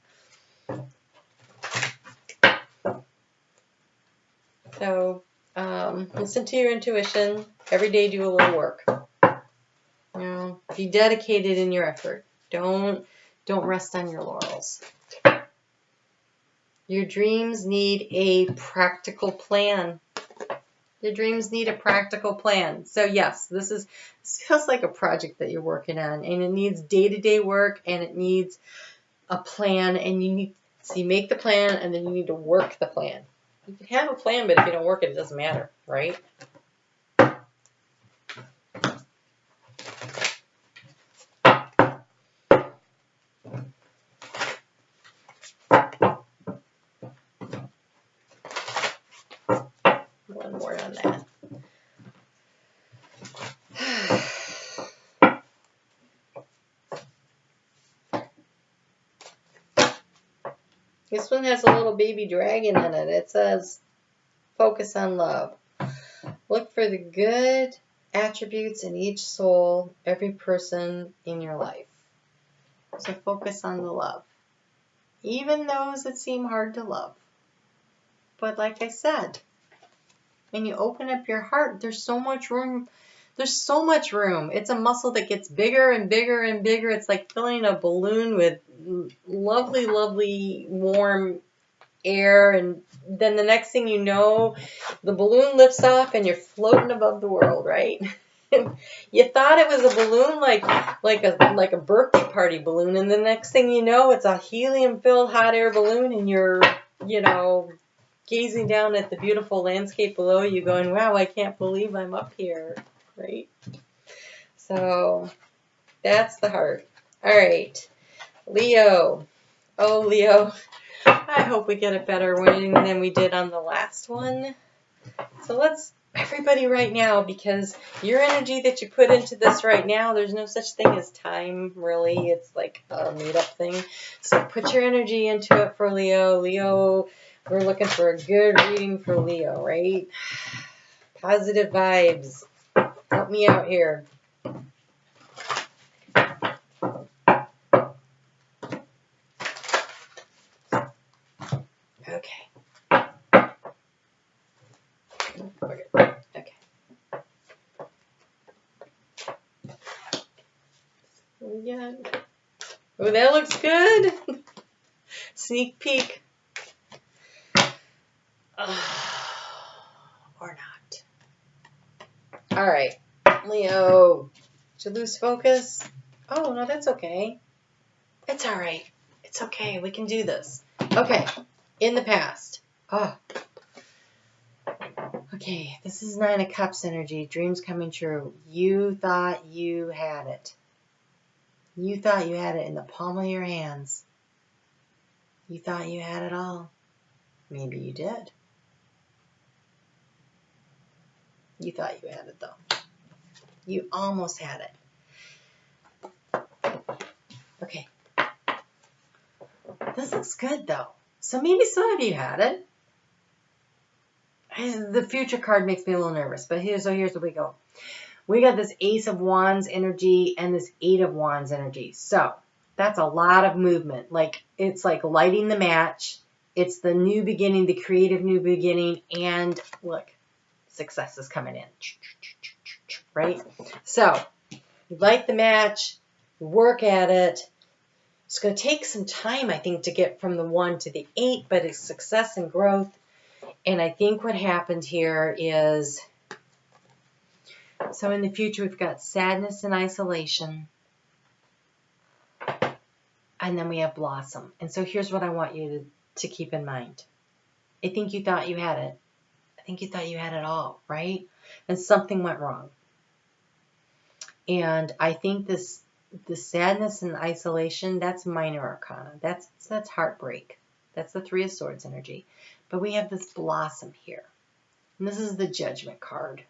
So listen to your intuition. Every day do a little work. You know, be dedicated in your effort. Don't rest on your laurels. Your dreams need a practical plan. Your dreams need a practical plan. So yes, this feels like a project that you're working on, and it needs day-to-day work, and it needs a plan, and you make the plan, and then you need to work the plan. You can have a plan, but if you don't work it, it doesn't matter, right? One more on that. This one has a little baby dragon in it. It says, focus on love. Look for the good attributes in each soul, every person in your life. So focus on the love. Even those that seem hard to love. But like I said, when you open up your heart, there's so much room. There's so much room. It's a muscle that gets bigger and bigger and bigger. It's like filling a balloon with lovely, lovely, warm air. And then the next thing you know, the balloon lifts off and you're floating above the world, right? You thought it was a balloon like a birthday party balloon. And the next thing you know, it's a helium-filled hot air balloon, and you're, you know, gazing down at the beautiful landscape below you going, wow, I can't believe I'm up here, right? So that's the heart. All right, Leo. Oh, Leo, I hope we get a better reading than we did on the last one. So let's, everybody right now, because your energy that you put into this right now, there's no such thing as time, really. It's like a made-up thing. So put your energy into it for Leo. Leo, we're looking for a good reading for Leo, right? Positive vibes. Help me out here. Okay. Oh, that looks good. Sneak peek. Or not. All right, Leo. Did you lose focus? Oh, no, that's okay. It's all right. It's okay. We can do this. Okay. In the past. Oh. Okay. This is 9 of Cups energy. Dreams coming true. You thought you had it. You thought you had it in the palm of your hands. You thought you had it all. Maybe you did. You thought you had it, though. You almost had it. Okay. This looks good, though. So maybe some of you had it. The future card makes me a little nervous, but here's where we go. We got this Ace of Wands energy and this 8 of Wands energy. So that's a lot of movement. Like, it's like lighting the match. It's the new beginning, the creative new beginning, and look, success is coming in. Right? So you light the match, work at it. It's going to take some time, I think, to get from the 1 to the 8, but it's success and growth. And I think what happened here is, so in the future, we've got sadness and isolation. And then we have blossom. And so here's what I want you to keep in mind. I think you thought you had it. I think you thought you had it all, right? And something went wrong. And I think the sadness and isolation, that's minor arcana. That's heartbreak. That's the 3 of Swords energy. But we have this blossom here. And this is the Judgment card.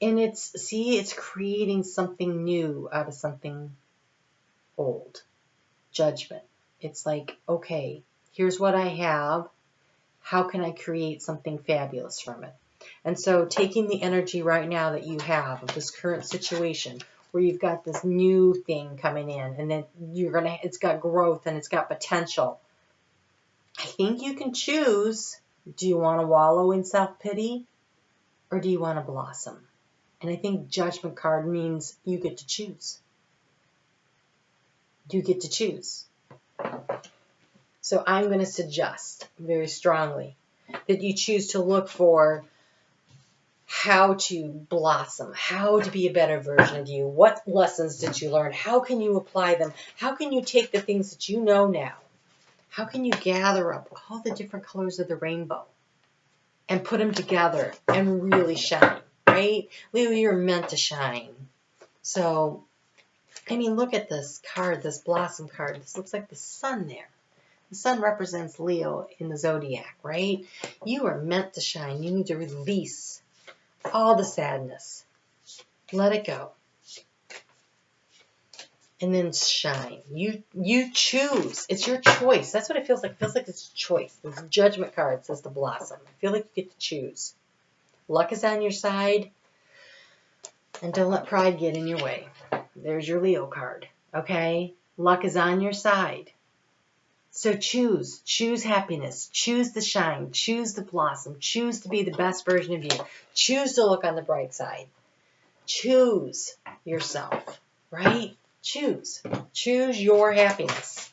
And it's creating something new out of something old. Judgment. It's like, okay, here's what I have. How can I create something fabulous from it? And so taking the energy right now that you have of this current situation where you've got this new thing coming in and then it's got growth and it's got potential. I think you can choose, do you want to wallow in self-pity or do you want to blossom? And I think Judgment card means you get to choose. You get to choose. So I'm going to suggest very strongly that you choose to look for how to blossom, how to be a better version of you. What lessons did you learn? How can you apply them? How can you take the things that you know now? How can you gather up all the different colors of the rainbow and put them together and really shine, right? Leo, you're meant to shine. So, I mean, look at this card, this blossom card. This looks like the sun there. The sun represents Leo in the zodiac, right? You are meant to shine. You need to release all the sadness. Let it go. And then shine. You choose. It's your choice. That's what it feels like. It feels like it's choice. This Judgment card says to blossom. I feel like you get to choose. Luck is on your side. And don't let pride get in your way. There's your Leo card. Okay? Luck is on your side. So choose. Choose happiness. Choose the shine. Choose the blossom. Choose to be the best version of you. Choose to look on the bright side. Choose yourself. Right? Choose. Choose your happiness.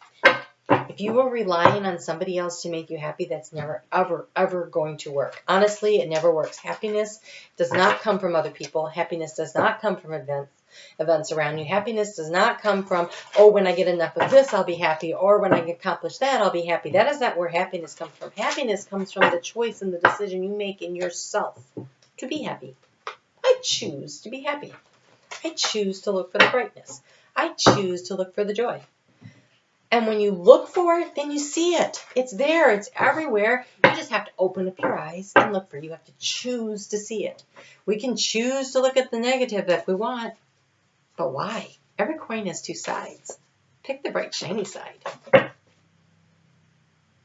If you are relying on somebody else to make you happy, that's never, ever, ever going to work. Honestly, it never works. Happiness does not come from other people. Happiness does not come from events around you. Happiness does not come from, oh, when I get enough of this, I'll be happy. Or when I accomplish that, I'll be happy. That is not where happiness comes from. Happiness comes from the choice and the decision you make in yourself to be happy. I choose to be happy. I choose to look for the brightness. I choose to look for the joy. And when you look for it, then you see it. It's there. It's everywhere. You just have to open up your eyes and look for it. You have to choose to see it. We can choose to look at the negative if we want. But why? Every coin has 2 sides. Pick the bright, shiny side.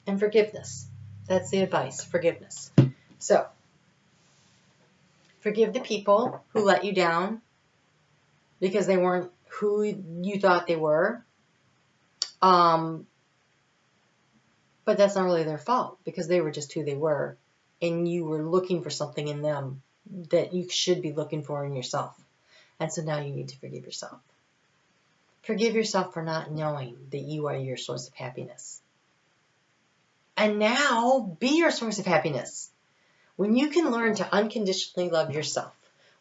And forgiveness. That's the advice. Forgiveness. So, forgive the people who let you down because they weren't who you thought they were. But that's not really their fault because they were just who they were and you were looking for something in them that you should be looking for in yourself. And so now you need to forgive yourself. Forgive yourself for not knowing that you are your source of happiness. And now be your source of happiness. When you can learn to unconditionally love yourself,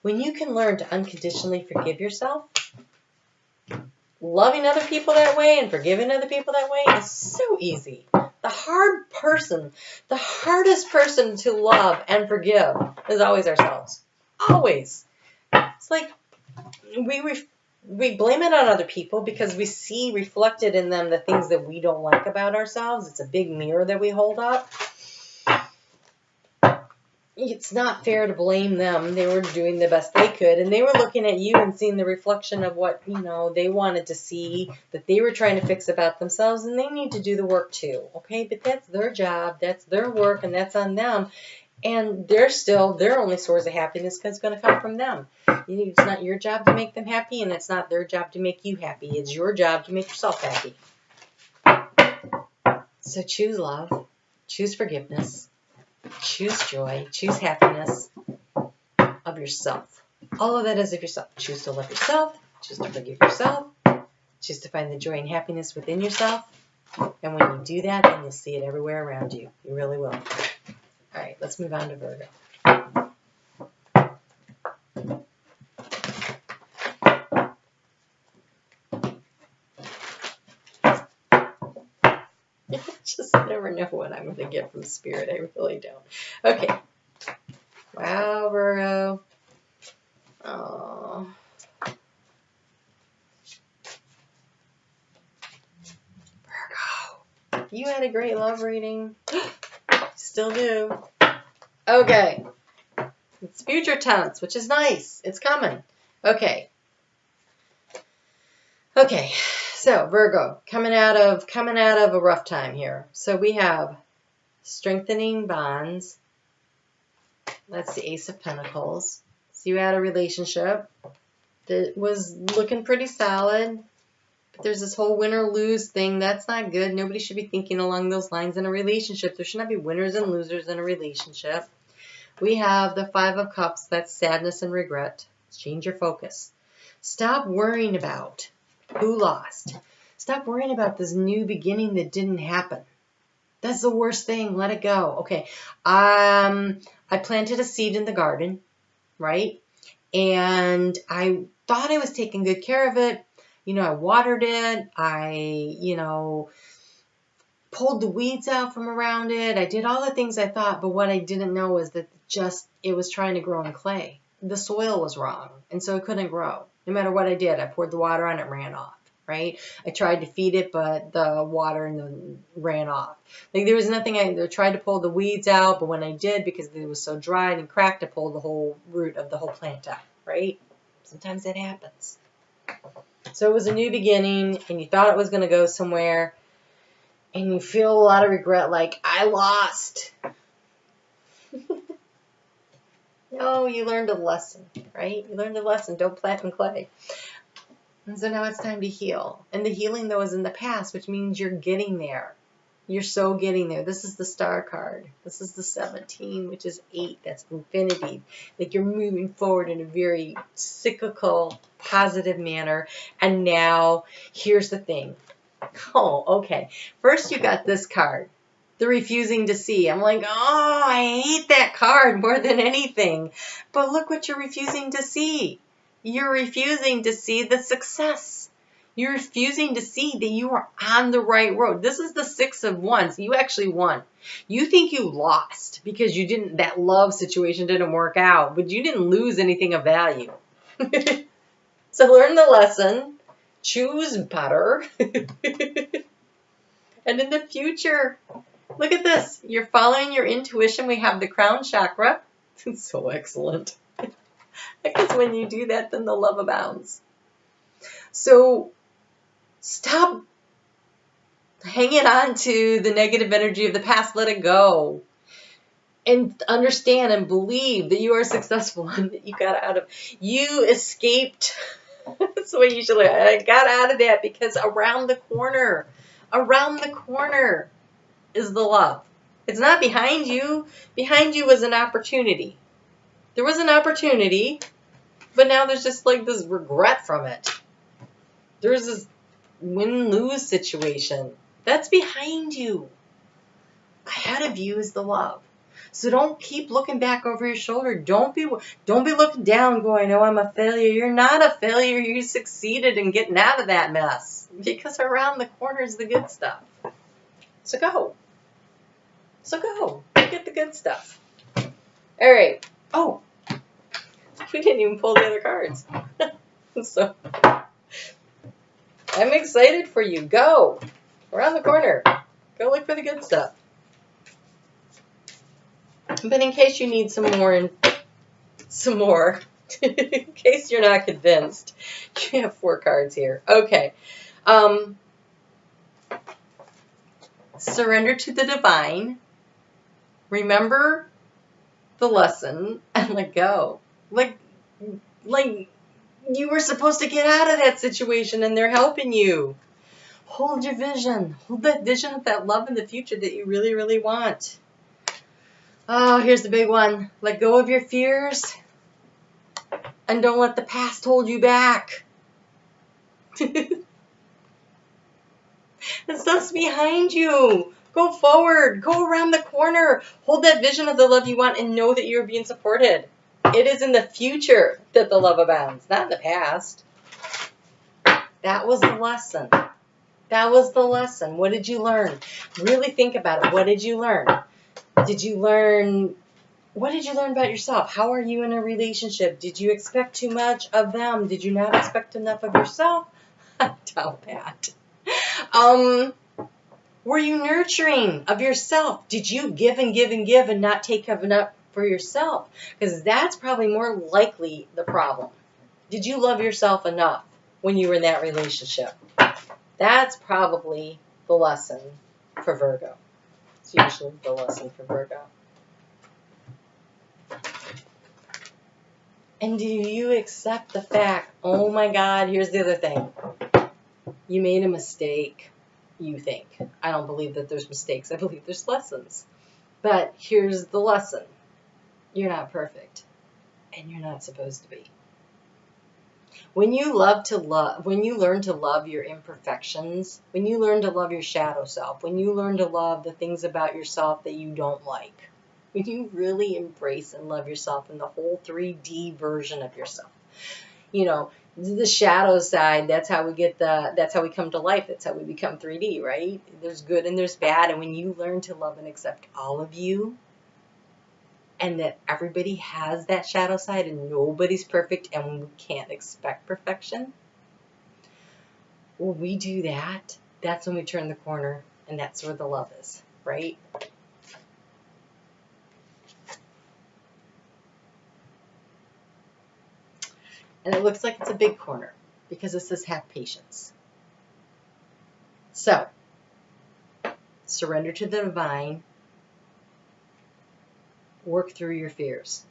when you can learn to unconditionally forgive yourself, loving other people that way and forgiving other people that way is so easy. The hardest person to love and forgive is always ourselves. Always. It's like we blame it on other people because we see reflected in them the things that we don't like about ourselves. It's a big mirror that we hold up. It's not fair to blame them. They were doing the best they could, and they were looking at you and seeing the reflection of what, they wanted to see, that they were trying to fix about themselves, and they need to do the work too, okay? But that's their job, that's their work, and that's on them. And they're still their only source of happiness because it's going to come from them. It's not your job to make them happy, and it's not their job to make you happy. It's your job to make yourself happy. So choose love, choose forgiveness, choose joy, choose happiness of yourself. All of that is of yourself. Choose to love yourself, choose to forgive yourself, choose to find the joy and happiness within yourself. And when you do that, then you'll see it everywhere around you. You really will. All right, let's move on to Virgo. I just never know what I'm going to get from Spirit. I really don't. Okay. Wow, Virgo. Oh. Virgo. You had a great love reading. Still do. Okay. It's future tense, which is nice. It's coming. Okay. Okay. So Virgo, coming out of a rough time here. So we have strengthening bonds. That's the Ace of Pentacles. So you had a relationship that was looking pretty solid. But there's this whole win or lose thing. That's not good. Nobody should be thinking along those lines in a relationship. There should not be winners and losers in a relationship. We have the Five of Cups. That's sadness and regret. Change your focus. Stop worrying about who lost. Stop worrying about this new beginning that didn't happen. That's the worst thing. Let it go. Okay. I planted a seed in the garden, right? And I thought I was taking good care of it. I watered it. I, pulled the weeds out from around it. I did all the things I thought, but what I didn't know was that it was trying to grow in clay. The soil was wrong, and so it couldn't grow. No matter what I did, I poured the water on it, ran off, right? I tried to feed it, but the water ran off. Like there was nothing, I tried to pull the weeds out, but when I did, because it was so dried and cracked, I pulled the whole root of the whole plant out, right? Sometimes that happens. So it was a new beginning, and you thought it was going to go somewhere, and you feel a lot of regret, like, I lost. No, you learned a lesson, right? You learned a lesson. Don't plant in clay. And so now it's time to heal. And the healing, though, is in the past, which means you're getting there. You're so getting there. This is the Star card. This is the 17, which is 8. That's infinity. Like you're moving forward in a very cyclical, positive manner. And now, here's the thing. Oh, okay. First, you got this card. The refusing to see. I'm like, oh, I hate that card more than anything. But look what you're refusing to see. You're refusing to see the success. You're refusing to see that you are on the right road. This is the 6 of Wands. You actually won. You think you lost because that love situation didn't work out, but you didn't lose anything of value. So learn the lesson. Choose better. And in the future, look at this. You're following your intuition. We have the crown chakra. It's so excellent. Because when you do that, then the love abounds. So stop hanging on to the negative energy of the past. Let it go. And understand and believe that you are successful and that you got out of. You escaped. That's the way you should look at it. I got out of that because around the corner is the love. It's not behind you. Behind you was an opportunity. There was an opportunity, but now there's just like this regret from it. There's this win-lose situation. That's behind you. Ahead of you is the love. So don't keep looking back over your shoulder. Don't be looking down going, oh, I'm a failure. You're not a failure. You succeeded in getting out of that mess. Because around the corner is the good stuff. So go. Get the good stuff. All right. Oh, we didn't even pull the other cards. So I'm excited for you. Go. Around the corner. Go look for the good stuff. But in case you need some more, in case you're not convinced, you have 4 cards here. Okay. Surrender to the divine. Remember the lesson and let go. Like you were supposed to get out of that situation and they're helping you. Hold your vision. Hold that vision of that love in the future that you really, really want. Oh, here's the big one. Let go of your fears and don't let the past hold you back. The stuff's behind you. Go forward. Go around the corner. Hold that vision of the love you want and know that you're being supported. It is in the future that the love abounds, not in the past. That was the lesson. That was the lesson. What did you learn? Really think about it. What did you learn? What did you learn about yourself? How are you in a relationship? Did you expect too much of them? Did you not expect enough of yourself? I doubt that. Were you nurturing of yourself? Did you give and give and give and not take enough for yourself? Because that's probably more likely the problem. Did you love yourself enough when you were in that relationship? That's probably the lesson for Virgo. It's usually the lesson for Virgo. And do you accept the fact, oh my God, here's the other thing. You made a mistake, you think. I don't believe that there's mistakes. I believe there's lessons. But here's the lesson. You're not perfect. And you're not supposed to be. When you learn to love your imperfections, when you learn to love your shadow self, when you learn to love the things about yourself that you don't like, when you really embrace and love yourself in the whole 3D version of yourself, you know, the shadow side, that's how we come to life. That's how we become 3D, right? There's good and there's bad. And when you learn to love and accept all of you, and that everybody has that shadow side and nobody's perfect and we can't expect perfection. When we do that, that's when we turn the corner and that's where the love is, right? And it looks like it's a big corner because it says have patience. So, surrender to the divine. Work through your fears.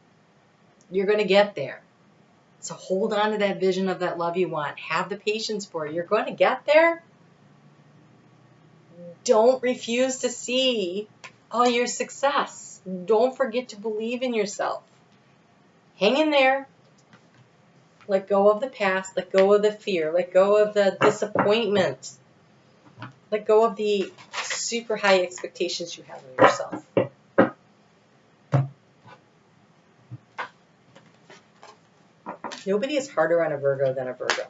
You're going to get there. So hold on to that vision of that love you want. Have the patience for it. You're going to get there. Don't refuse to see all your success. Don't forget to believe in yourself. Hang in there. Let go of the past. Let go of the fear. Let go of the disappointment. Let go of the super high expectations you have of yourself. Nobody is harder on a Virgo than a Virgo.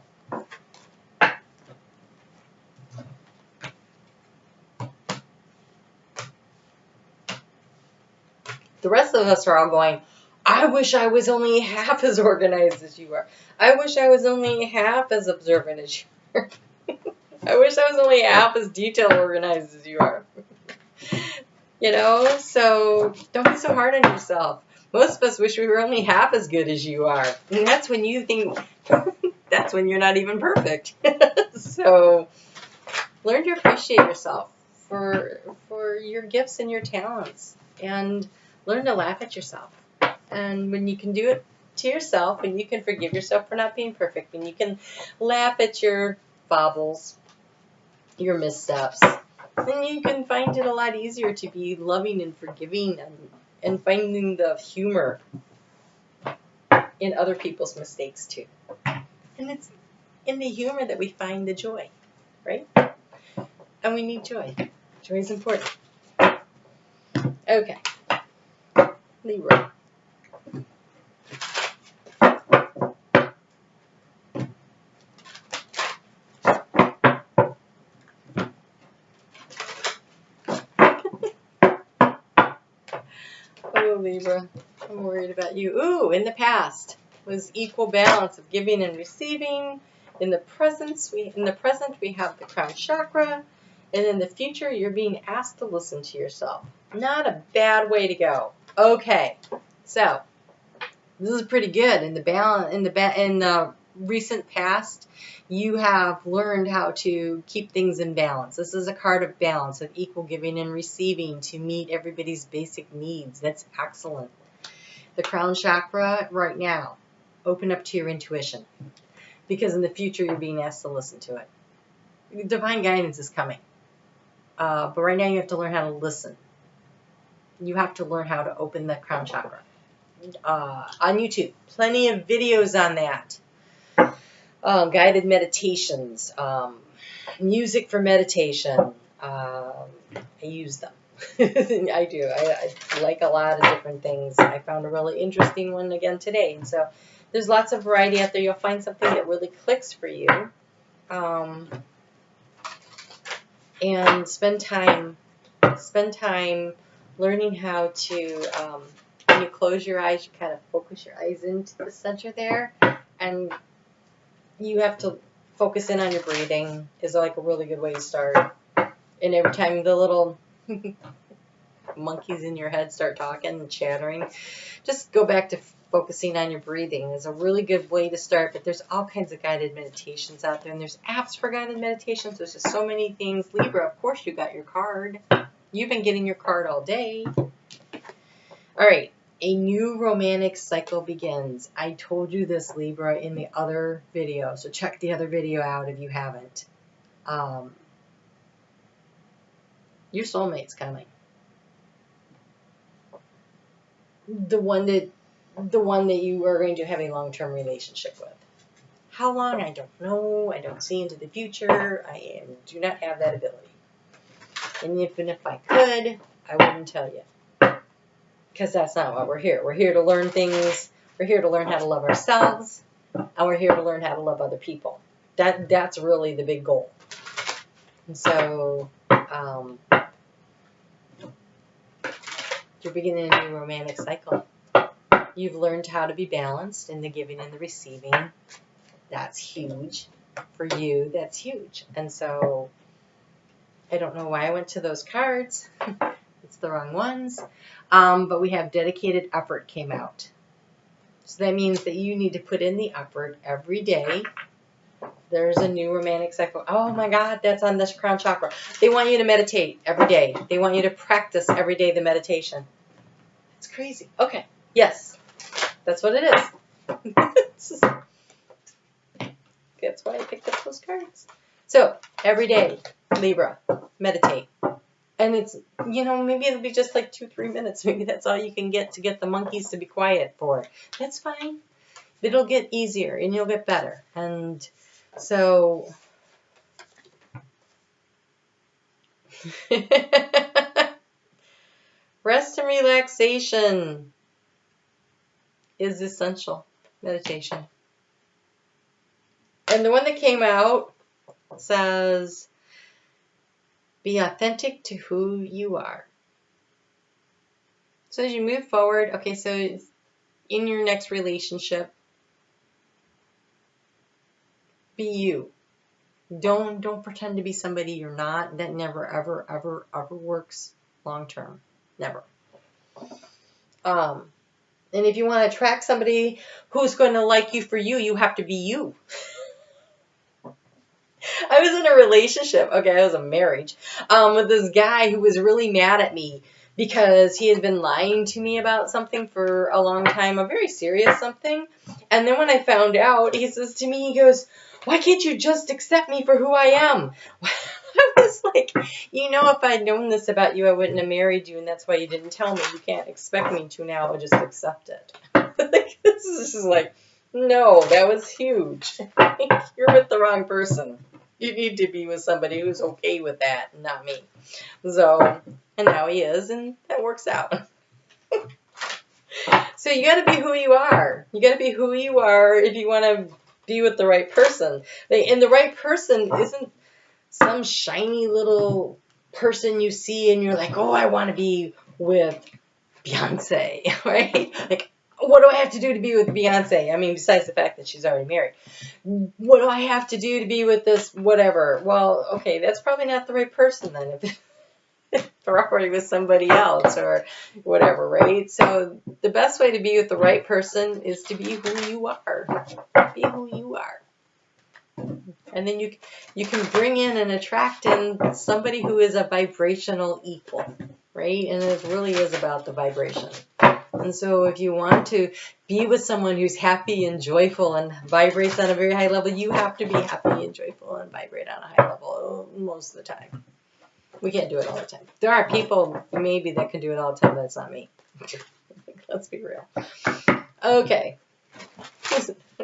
The rest of us are all going, I wish I was only half as organized as you are. I wish I was only half as observant as you are. I wish I was only half as detail organized as you are. You know, so don't be so hard on yourself. Most of us wish we were only half as good as you are. And that's when you think, that's when you're not even perfect. So learn to appreciate yourself for your gifts and your talents. And learn to laugh at yourself. And when you can do it to yourself, and you can forgive yourself for not being perfect, and you can laugh at your bobbles, your missteps, then you can find it a lot easier to be loving and forgiving and finding the humor in other people's mistakes too. And in the humor that we find the joy, right? And we need joy. Joy is important. Okay. Libra. Oh, Libra, I'm worried about you. Ooh, in the past was equal balance of giving and receiving. In the present, we have the crown chakra. And in the future, you're being asked to listen to yourself. Not a bad way to go. Okay, so this is pretty good. In the recent past, you have learned how to keep things in balance. This is a card of balance, of equal giving and receiving to meet everybody's basic needs. That's excellent. The crown chakra right now, open up to your intuition, because in the future you're being asked to listen to it. Divine guidance is coming. But right now you have to learn how to listen. You have to learn how to open the crown chakra. On YouTube, plenty of videos on that. Guided meditations, music for meditation. I use them. I do. I like a lot of different things. I found a really interesting one again today. And so there's lots of variety out there. You'll find something that really clicks for you. And spend time learning how to, when you close your eyes, you kind of focus your eyes into the center there, and you have to focus in on your breathing is like a really good way to start. And every time the little monkeys in your head start talking and chattering, just go back to focusing on your breathing is a really good way to start. But there's all kinds of guided meditations out there, and there's apps for guided meditations. There's just so many things. Libra, of course you got your card. You've been getting your card all day. All right, a new romantic cycle begins. I told you this, Libra, in the other video, so check the other video out if you haven't. Your soulmate's coming. The one that you are going to have a long-term relationship with. How long? I don't know. I don't see into the future. I do not have that ability. And even if I could, I wouldn't tell you. Because that's not what we're here. We're here to learn things. We're here to learn how to love ourselves. And we're here to learn how to love other people. That's really the big goal. And so, you're beginning a new romantic cycle. You've learned how to be balanced in the giving and the receiving. That's huge. For you, that's huge. And so, I don't know why I went to those cards. It's the wrong ones. But we have dedicated effort came out. So that means that you need to put in the effort every day. There's a new romantic cycle. Oh my God, that's on this crown chakra. They want you to meditate every day. They want you to practice every day the meditation. It's crazy. Okay. Yes. That's what it is. That's why I picked up those cards. So, every day, Libra, meditate. And it's, maybe it'll be just like 2-3 minutes. Maybe that's all you can get to get the monkeys to be quiet for. That's fine. It'll get easier and you'll get better. And so, rest and relaxation is essential. Meditation. And the one that came out says, be authentic to who you are. So as you move forward, okay, so in your next relationship, be you. Don't pretend to be somebody you're not. That never, ever, ever, ever works long term. Never. And if you want to attract somebody who's going to like you for you, you have to be you. I was in a relationship, okay, I was in marriage, with this guy who was really mad at me because he had been lying to me about something for a long time, a very serious something. And then when I found out, he says to me, he goes, why can't you just accept me for who I am? I was like, if I'd known this about you, I wouldn't have married you, and that's why you didn't tell me. You can't expect me to now, I'll just accept it. This is just like, No, that was huge. You're with the wrong person. You need to be with somebody who's okay with that, not me. So, and now he is, and that works out. So you got to be who you are. You got to be who you are if you want to be with the right person. And the right person isn't some shiny little person you see and you're like, oh, I want to be with Beyonce, right? Like, what do I have to do to be with Beyonce? I mean, besides the fact that she's already married. What do I have to do to be with this whatever? Well, okay, that's probably not the right person then. If they're already with somebody else or whatever, right? So the best way to be with the right person is to be who you are. Be who you are. And then you can bring in and attract in somebody who is a vibrational equal, right? And it really is about the vibration. And so if you want to be with someone who's happy and joyful and vibrates on a very high level, you have to be happy and joyful and vibrate on a high level most of the time. We can't do it all the time. There are people maybe that can do it all the time, but it's not me. Let's be real. Okay.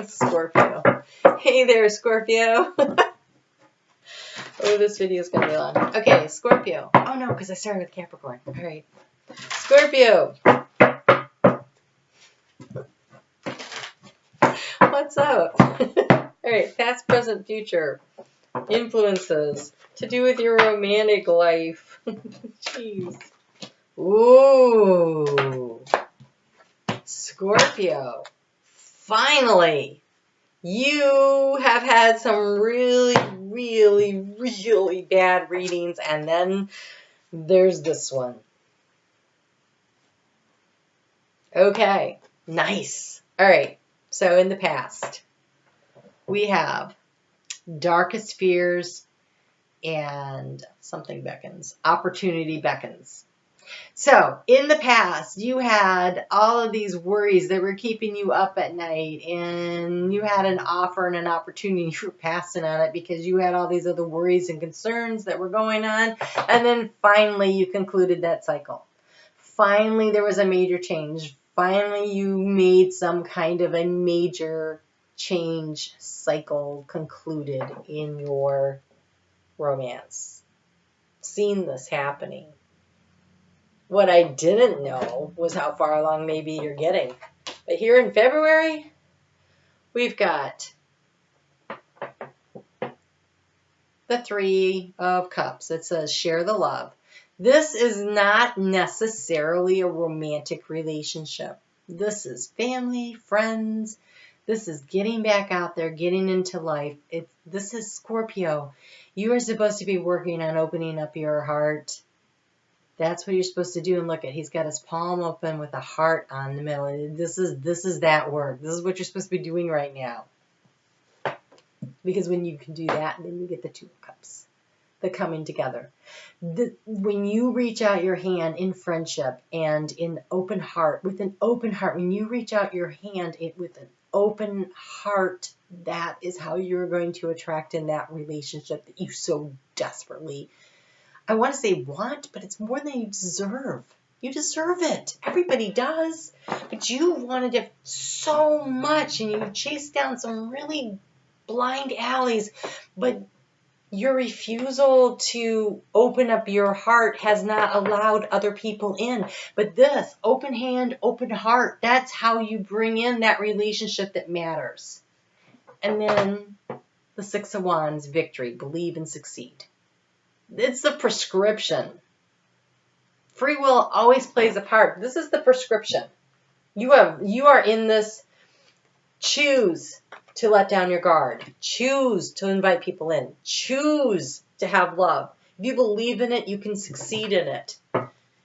Scorpio. Hey there, Scorpio. Oh, this video is going to be long. Okay, Scorpio. Oh, no, because I started with Capricorn. All right. Scorpio. What's up? All right, past, present, future. Influences to do with your romantic life. Jeez. Ooh. Scorpio. Finally. You have had some really, really, really bad readings, and then there's this one. Okay, nice. All right, so in the past, we have darkest fears and something beckons. Opportunity beckons. So, in the past, you had all of these worries that were keeping you up at night, and you had an offer and an opportunity, you were passing on it because you had all these other worries and concerns that were going on, and then finally you concluded that cycle. Finally, there was a major change. Finally, you made some kind of a major change cycle concluded in your romance. Seen this happening. What I didn't know was how far along maybe you're getting. But here in February, we've got the Three of Cups. It says share the love. This is not necessarily a romantic relationship. This is family, friends. This is getting back out there, getting into life. This is Scorpio. You are supposed to be working on opening up your heart. That's what you're supposed to do. And look, he's got his palm open with a heart on the middle. This is that work. This is what you're supposed to be doing right now. Because when you can do that, then you get the Two of Cups. The coming together. When you reach out your hand in friendship and in open heart, with an open heart, when you reach out your hand with an open heart, that is how you're going to attract in that relationship that you so desperately, I want to say want, but it's more than you deserve. You deserve it. Everybody does. But you wanted it so much, and you chased down some really blind alleys, but your refusal to open up your heart has not allowed other people in. But this, open hand, open heart, that's how you bring in that relationship that matters. And then the Six of Wands, victory, believe and succeed. It's the prescription. Free will always plays a part. This is the prescription. You are in this. Choose to let down your guard. Choose to invite people in. Choose to have love. If you believe in it, you can succeed in it.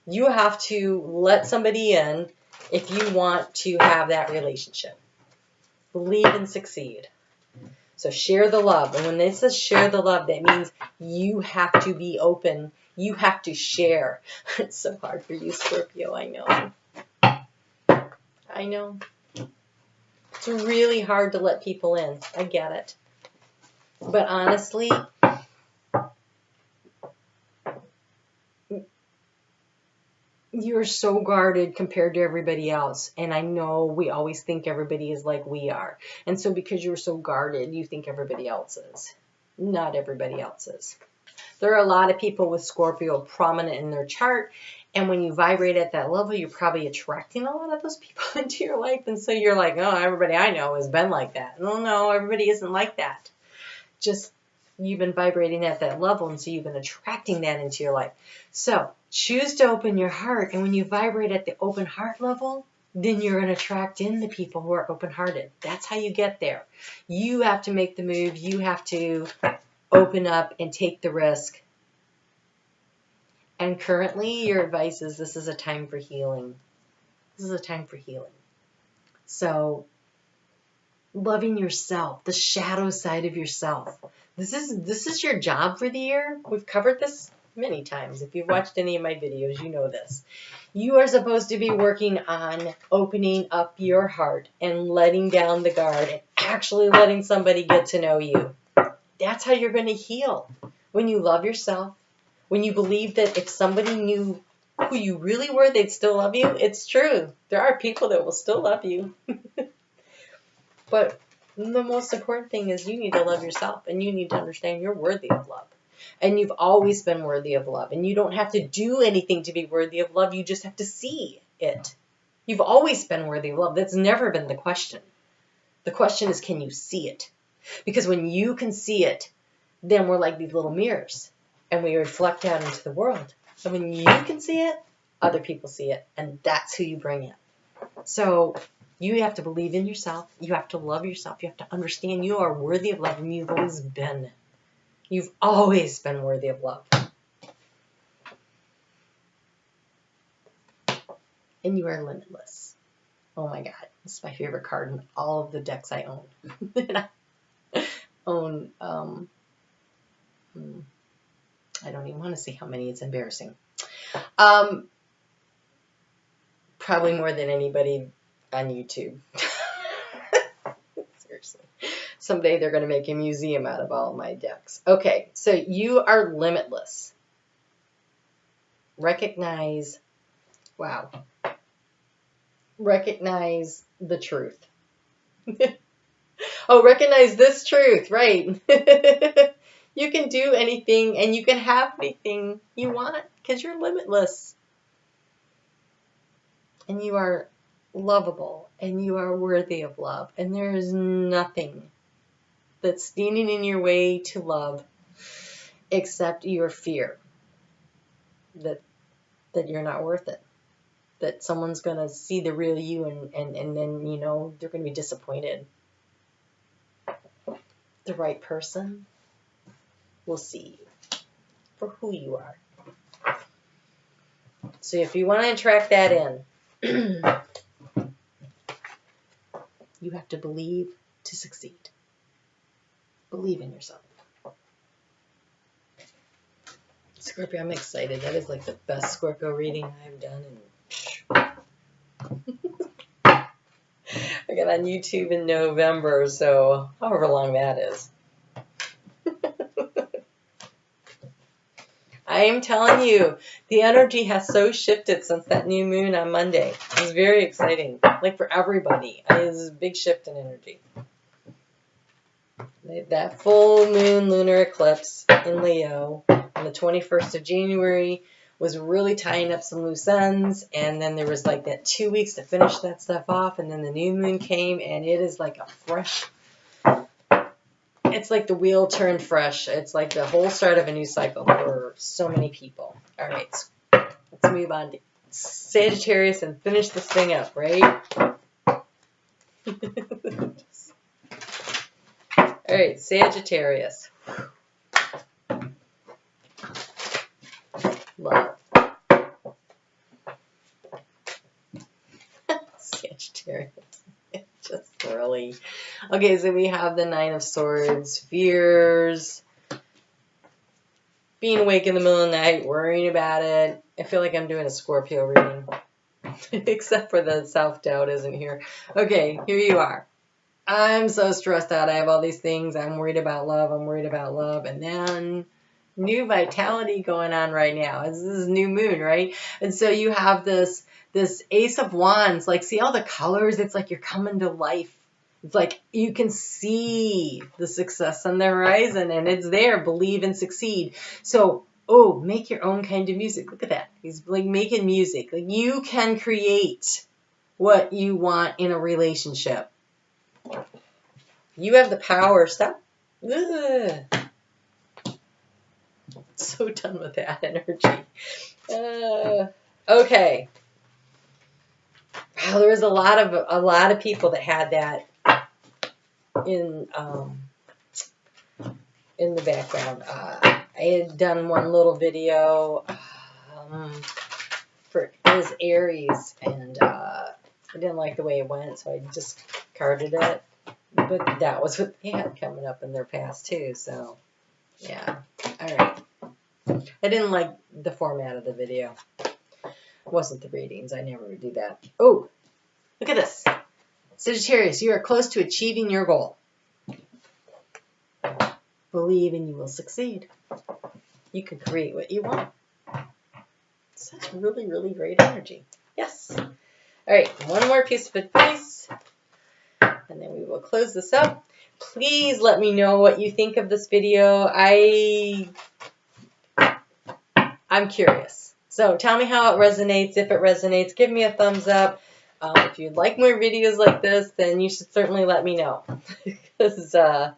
You have to let somebody in if you want to have that relationship. Believe and succeed. So share the love. And when it says share the love, that means you have to be open. You have to share. It's so hard for you, Scorpio, I know. I know. It's really hard to let people in. I get it. But honestly, you you're so guarded compared to everybody else. And I know we always think everybody is like we are. And so because you're so guarded, you think everybody else is. Not everybody else is. There are a lot of people with Scorpio prominent in their chart. And when you vibrate at that level, you're probably attracting a lot of those people into your life. And so you're like, oh, everybody I know has been like that. No, everybody isn't like that. Just you've been vibrating at that level, and so you've been attracting that into your life. So choose to open your heart, and when you vibrate at the open heart level, then you're going to attract in the people who are open-hearted. That's how you get there. You have to make the move. You have to open up and take the risk. And currently, your advice is this is a time for healing. This is a time for healing. So loving yourself, the shadow side of yourself. This is your job for the year. We've covered this many times. If you've watched any of my videos, you know this. You are supposed to be working on opening up your heart and letting down the guard and actually letting somebody get to know you. That's how you're going to heal. When you love yourself, when you believe that if somebody knew who you really were, they'd still love you. It's true. There are people that will still love you. But the most important thing is you need to love yourself, and you need to understand you're worthy of love. And you've always been worthy of love. And you don't have to do anything to be worthy of love. You just have to see it. You've always been worthy of love. That's never been the question. The question is, can you see it? Because when you can see it, then we're like these little mirrors. And we reflect out into the world. And when you can see it, other people see it. And that's who you bring in. So you have to believe in yourself. You have to love yourself. You have to understand you are worthy of love, and you've always been. You've always been worthy of love. And you are limitless. Oh my God. This is my favorite card in all of the decks I own. I own, I don't even want to see how many. It's embarrassing. Probably more than anybody on YouTube. Seriously. Someday they're going to make a museum out of all of my decks. Okay, so you are limitless. Recognize, wow. Recognize the truth. Oh, recognize this truth, right. You can do anything and you can have anything you want because you're limitless. And you are lovable and you are worthy of love. And there is nothing that's standing in your way to love except your fear that you're not worth it. That someone's going to see the real you and then, you know, they're going to be disappointed. The right person will see you for who you are. So if you want to attract that in, you have to believe to succeed. Believe in yourself. Scorpio, I'm excited. That is like the best Scorpio reading I've done. I got on YouTube in November, so however long that is. I am telling you, the energy has so shifted since that new moon on Monday. It was very exciting. Like for everybody. It was a big shift in energy. That full moon lunar eclipse in Leo on the 21st of January was really tying up some loose ends. And then there was like that 2 weeks to finish that stuff off. And then the new moon came, and it is like a fresh... It's like the wheel turned fresh. It's like the whole start of a new cycle for so many people. All right, let's move on to Sagittarius and finish this thing up, right? All right, Sagittarius. Love. Sagittarius. Just really. Okay, so we have the Nine of Swords, fears, being awake in the middle of the night, worrying about it. I feel like I'm doing a Scorpio reading, except for the self-doubt isn't here. Okay, here you are. I'm so stressed out. I have all these things. I'm worried about love. I'm worried about love. And then new vitality going on right now. This is new moon, right? And so you have this Ace of Wands. Like, see all the colors? It's like you're coming to life. It's like you can see the success on the horizon, and it's there. Believe and succeed. So, oh, make your own kind of music. Look at that. He's like making music. Like, you can create what you want in a relationship. You have the power. Stop. Ugh. So done with that energy. Okay. Wow, there was a lot of people that had that in the background. I had done one little video for his Aries, and I didn't like the way it went, so I just carded it. But that was what they had coming up in their past too. So yeah, all right. I didn't like the format of the video. It wasn't the readings. I never would do that. Oh, look at this. Sagittarius, you are close to achieving your goal. Believe and you will succeed. You can create what you want. Such really, really great energy. Yes. All right, one more piece of advice, and then we will close this up. Please let me know what you think of this video. I'm curious. So tell me how it resonates. If it resonates, give me a thumbs up. If you'd like more videos like this, then you should certainly let me know. Because I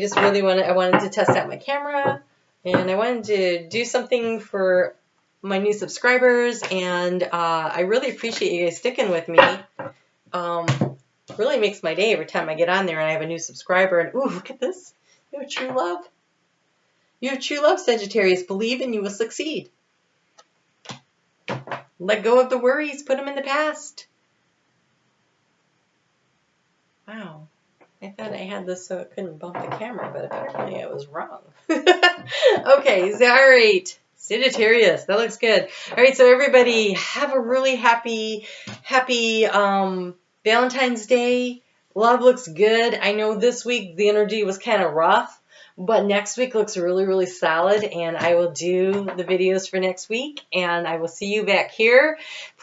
just really wanted to test out my camera, and I wanted to do something for my new subscribers, and I really appreciate you guys sticking with me. Really makes my day every time I get on there and I have a new subscriber, and ooh, look at this. You have true love. You have true love, Sagittarius. Believe and you will succeed. Let go of the worries. Put them in the past. Wow. I thought I had this so it couldn't bump the camera, but apparently I was wrong. Okay, all right. Sagittarius, that looks good. All right, so everybody have a really happy Valentine's Day. Love looks good. I know this week the energy was kind of rough, but next week looks really, really solid, and I will do the videos for next week, and I will see you back here.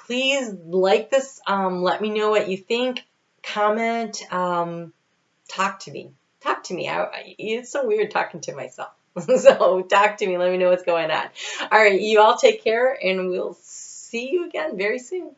Please like this. Let me know what you think. Comment. Talk to me. Talk to me. It's so weird talking to myself. So talk to me. Let me know what's going on. All right. You all take care, and we'll see you again very soon.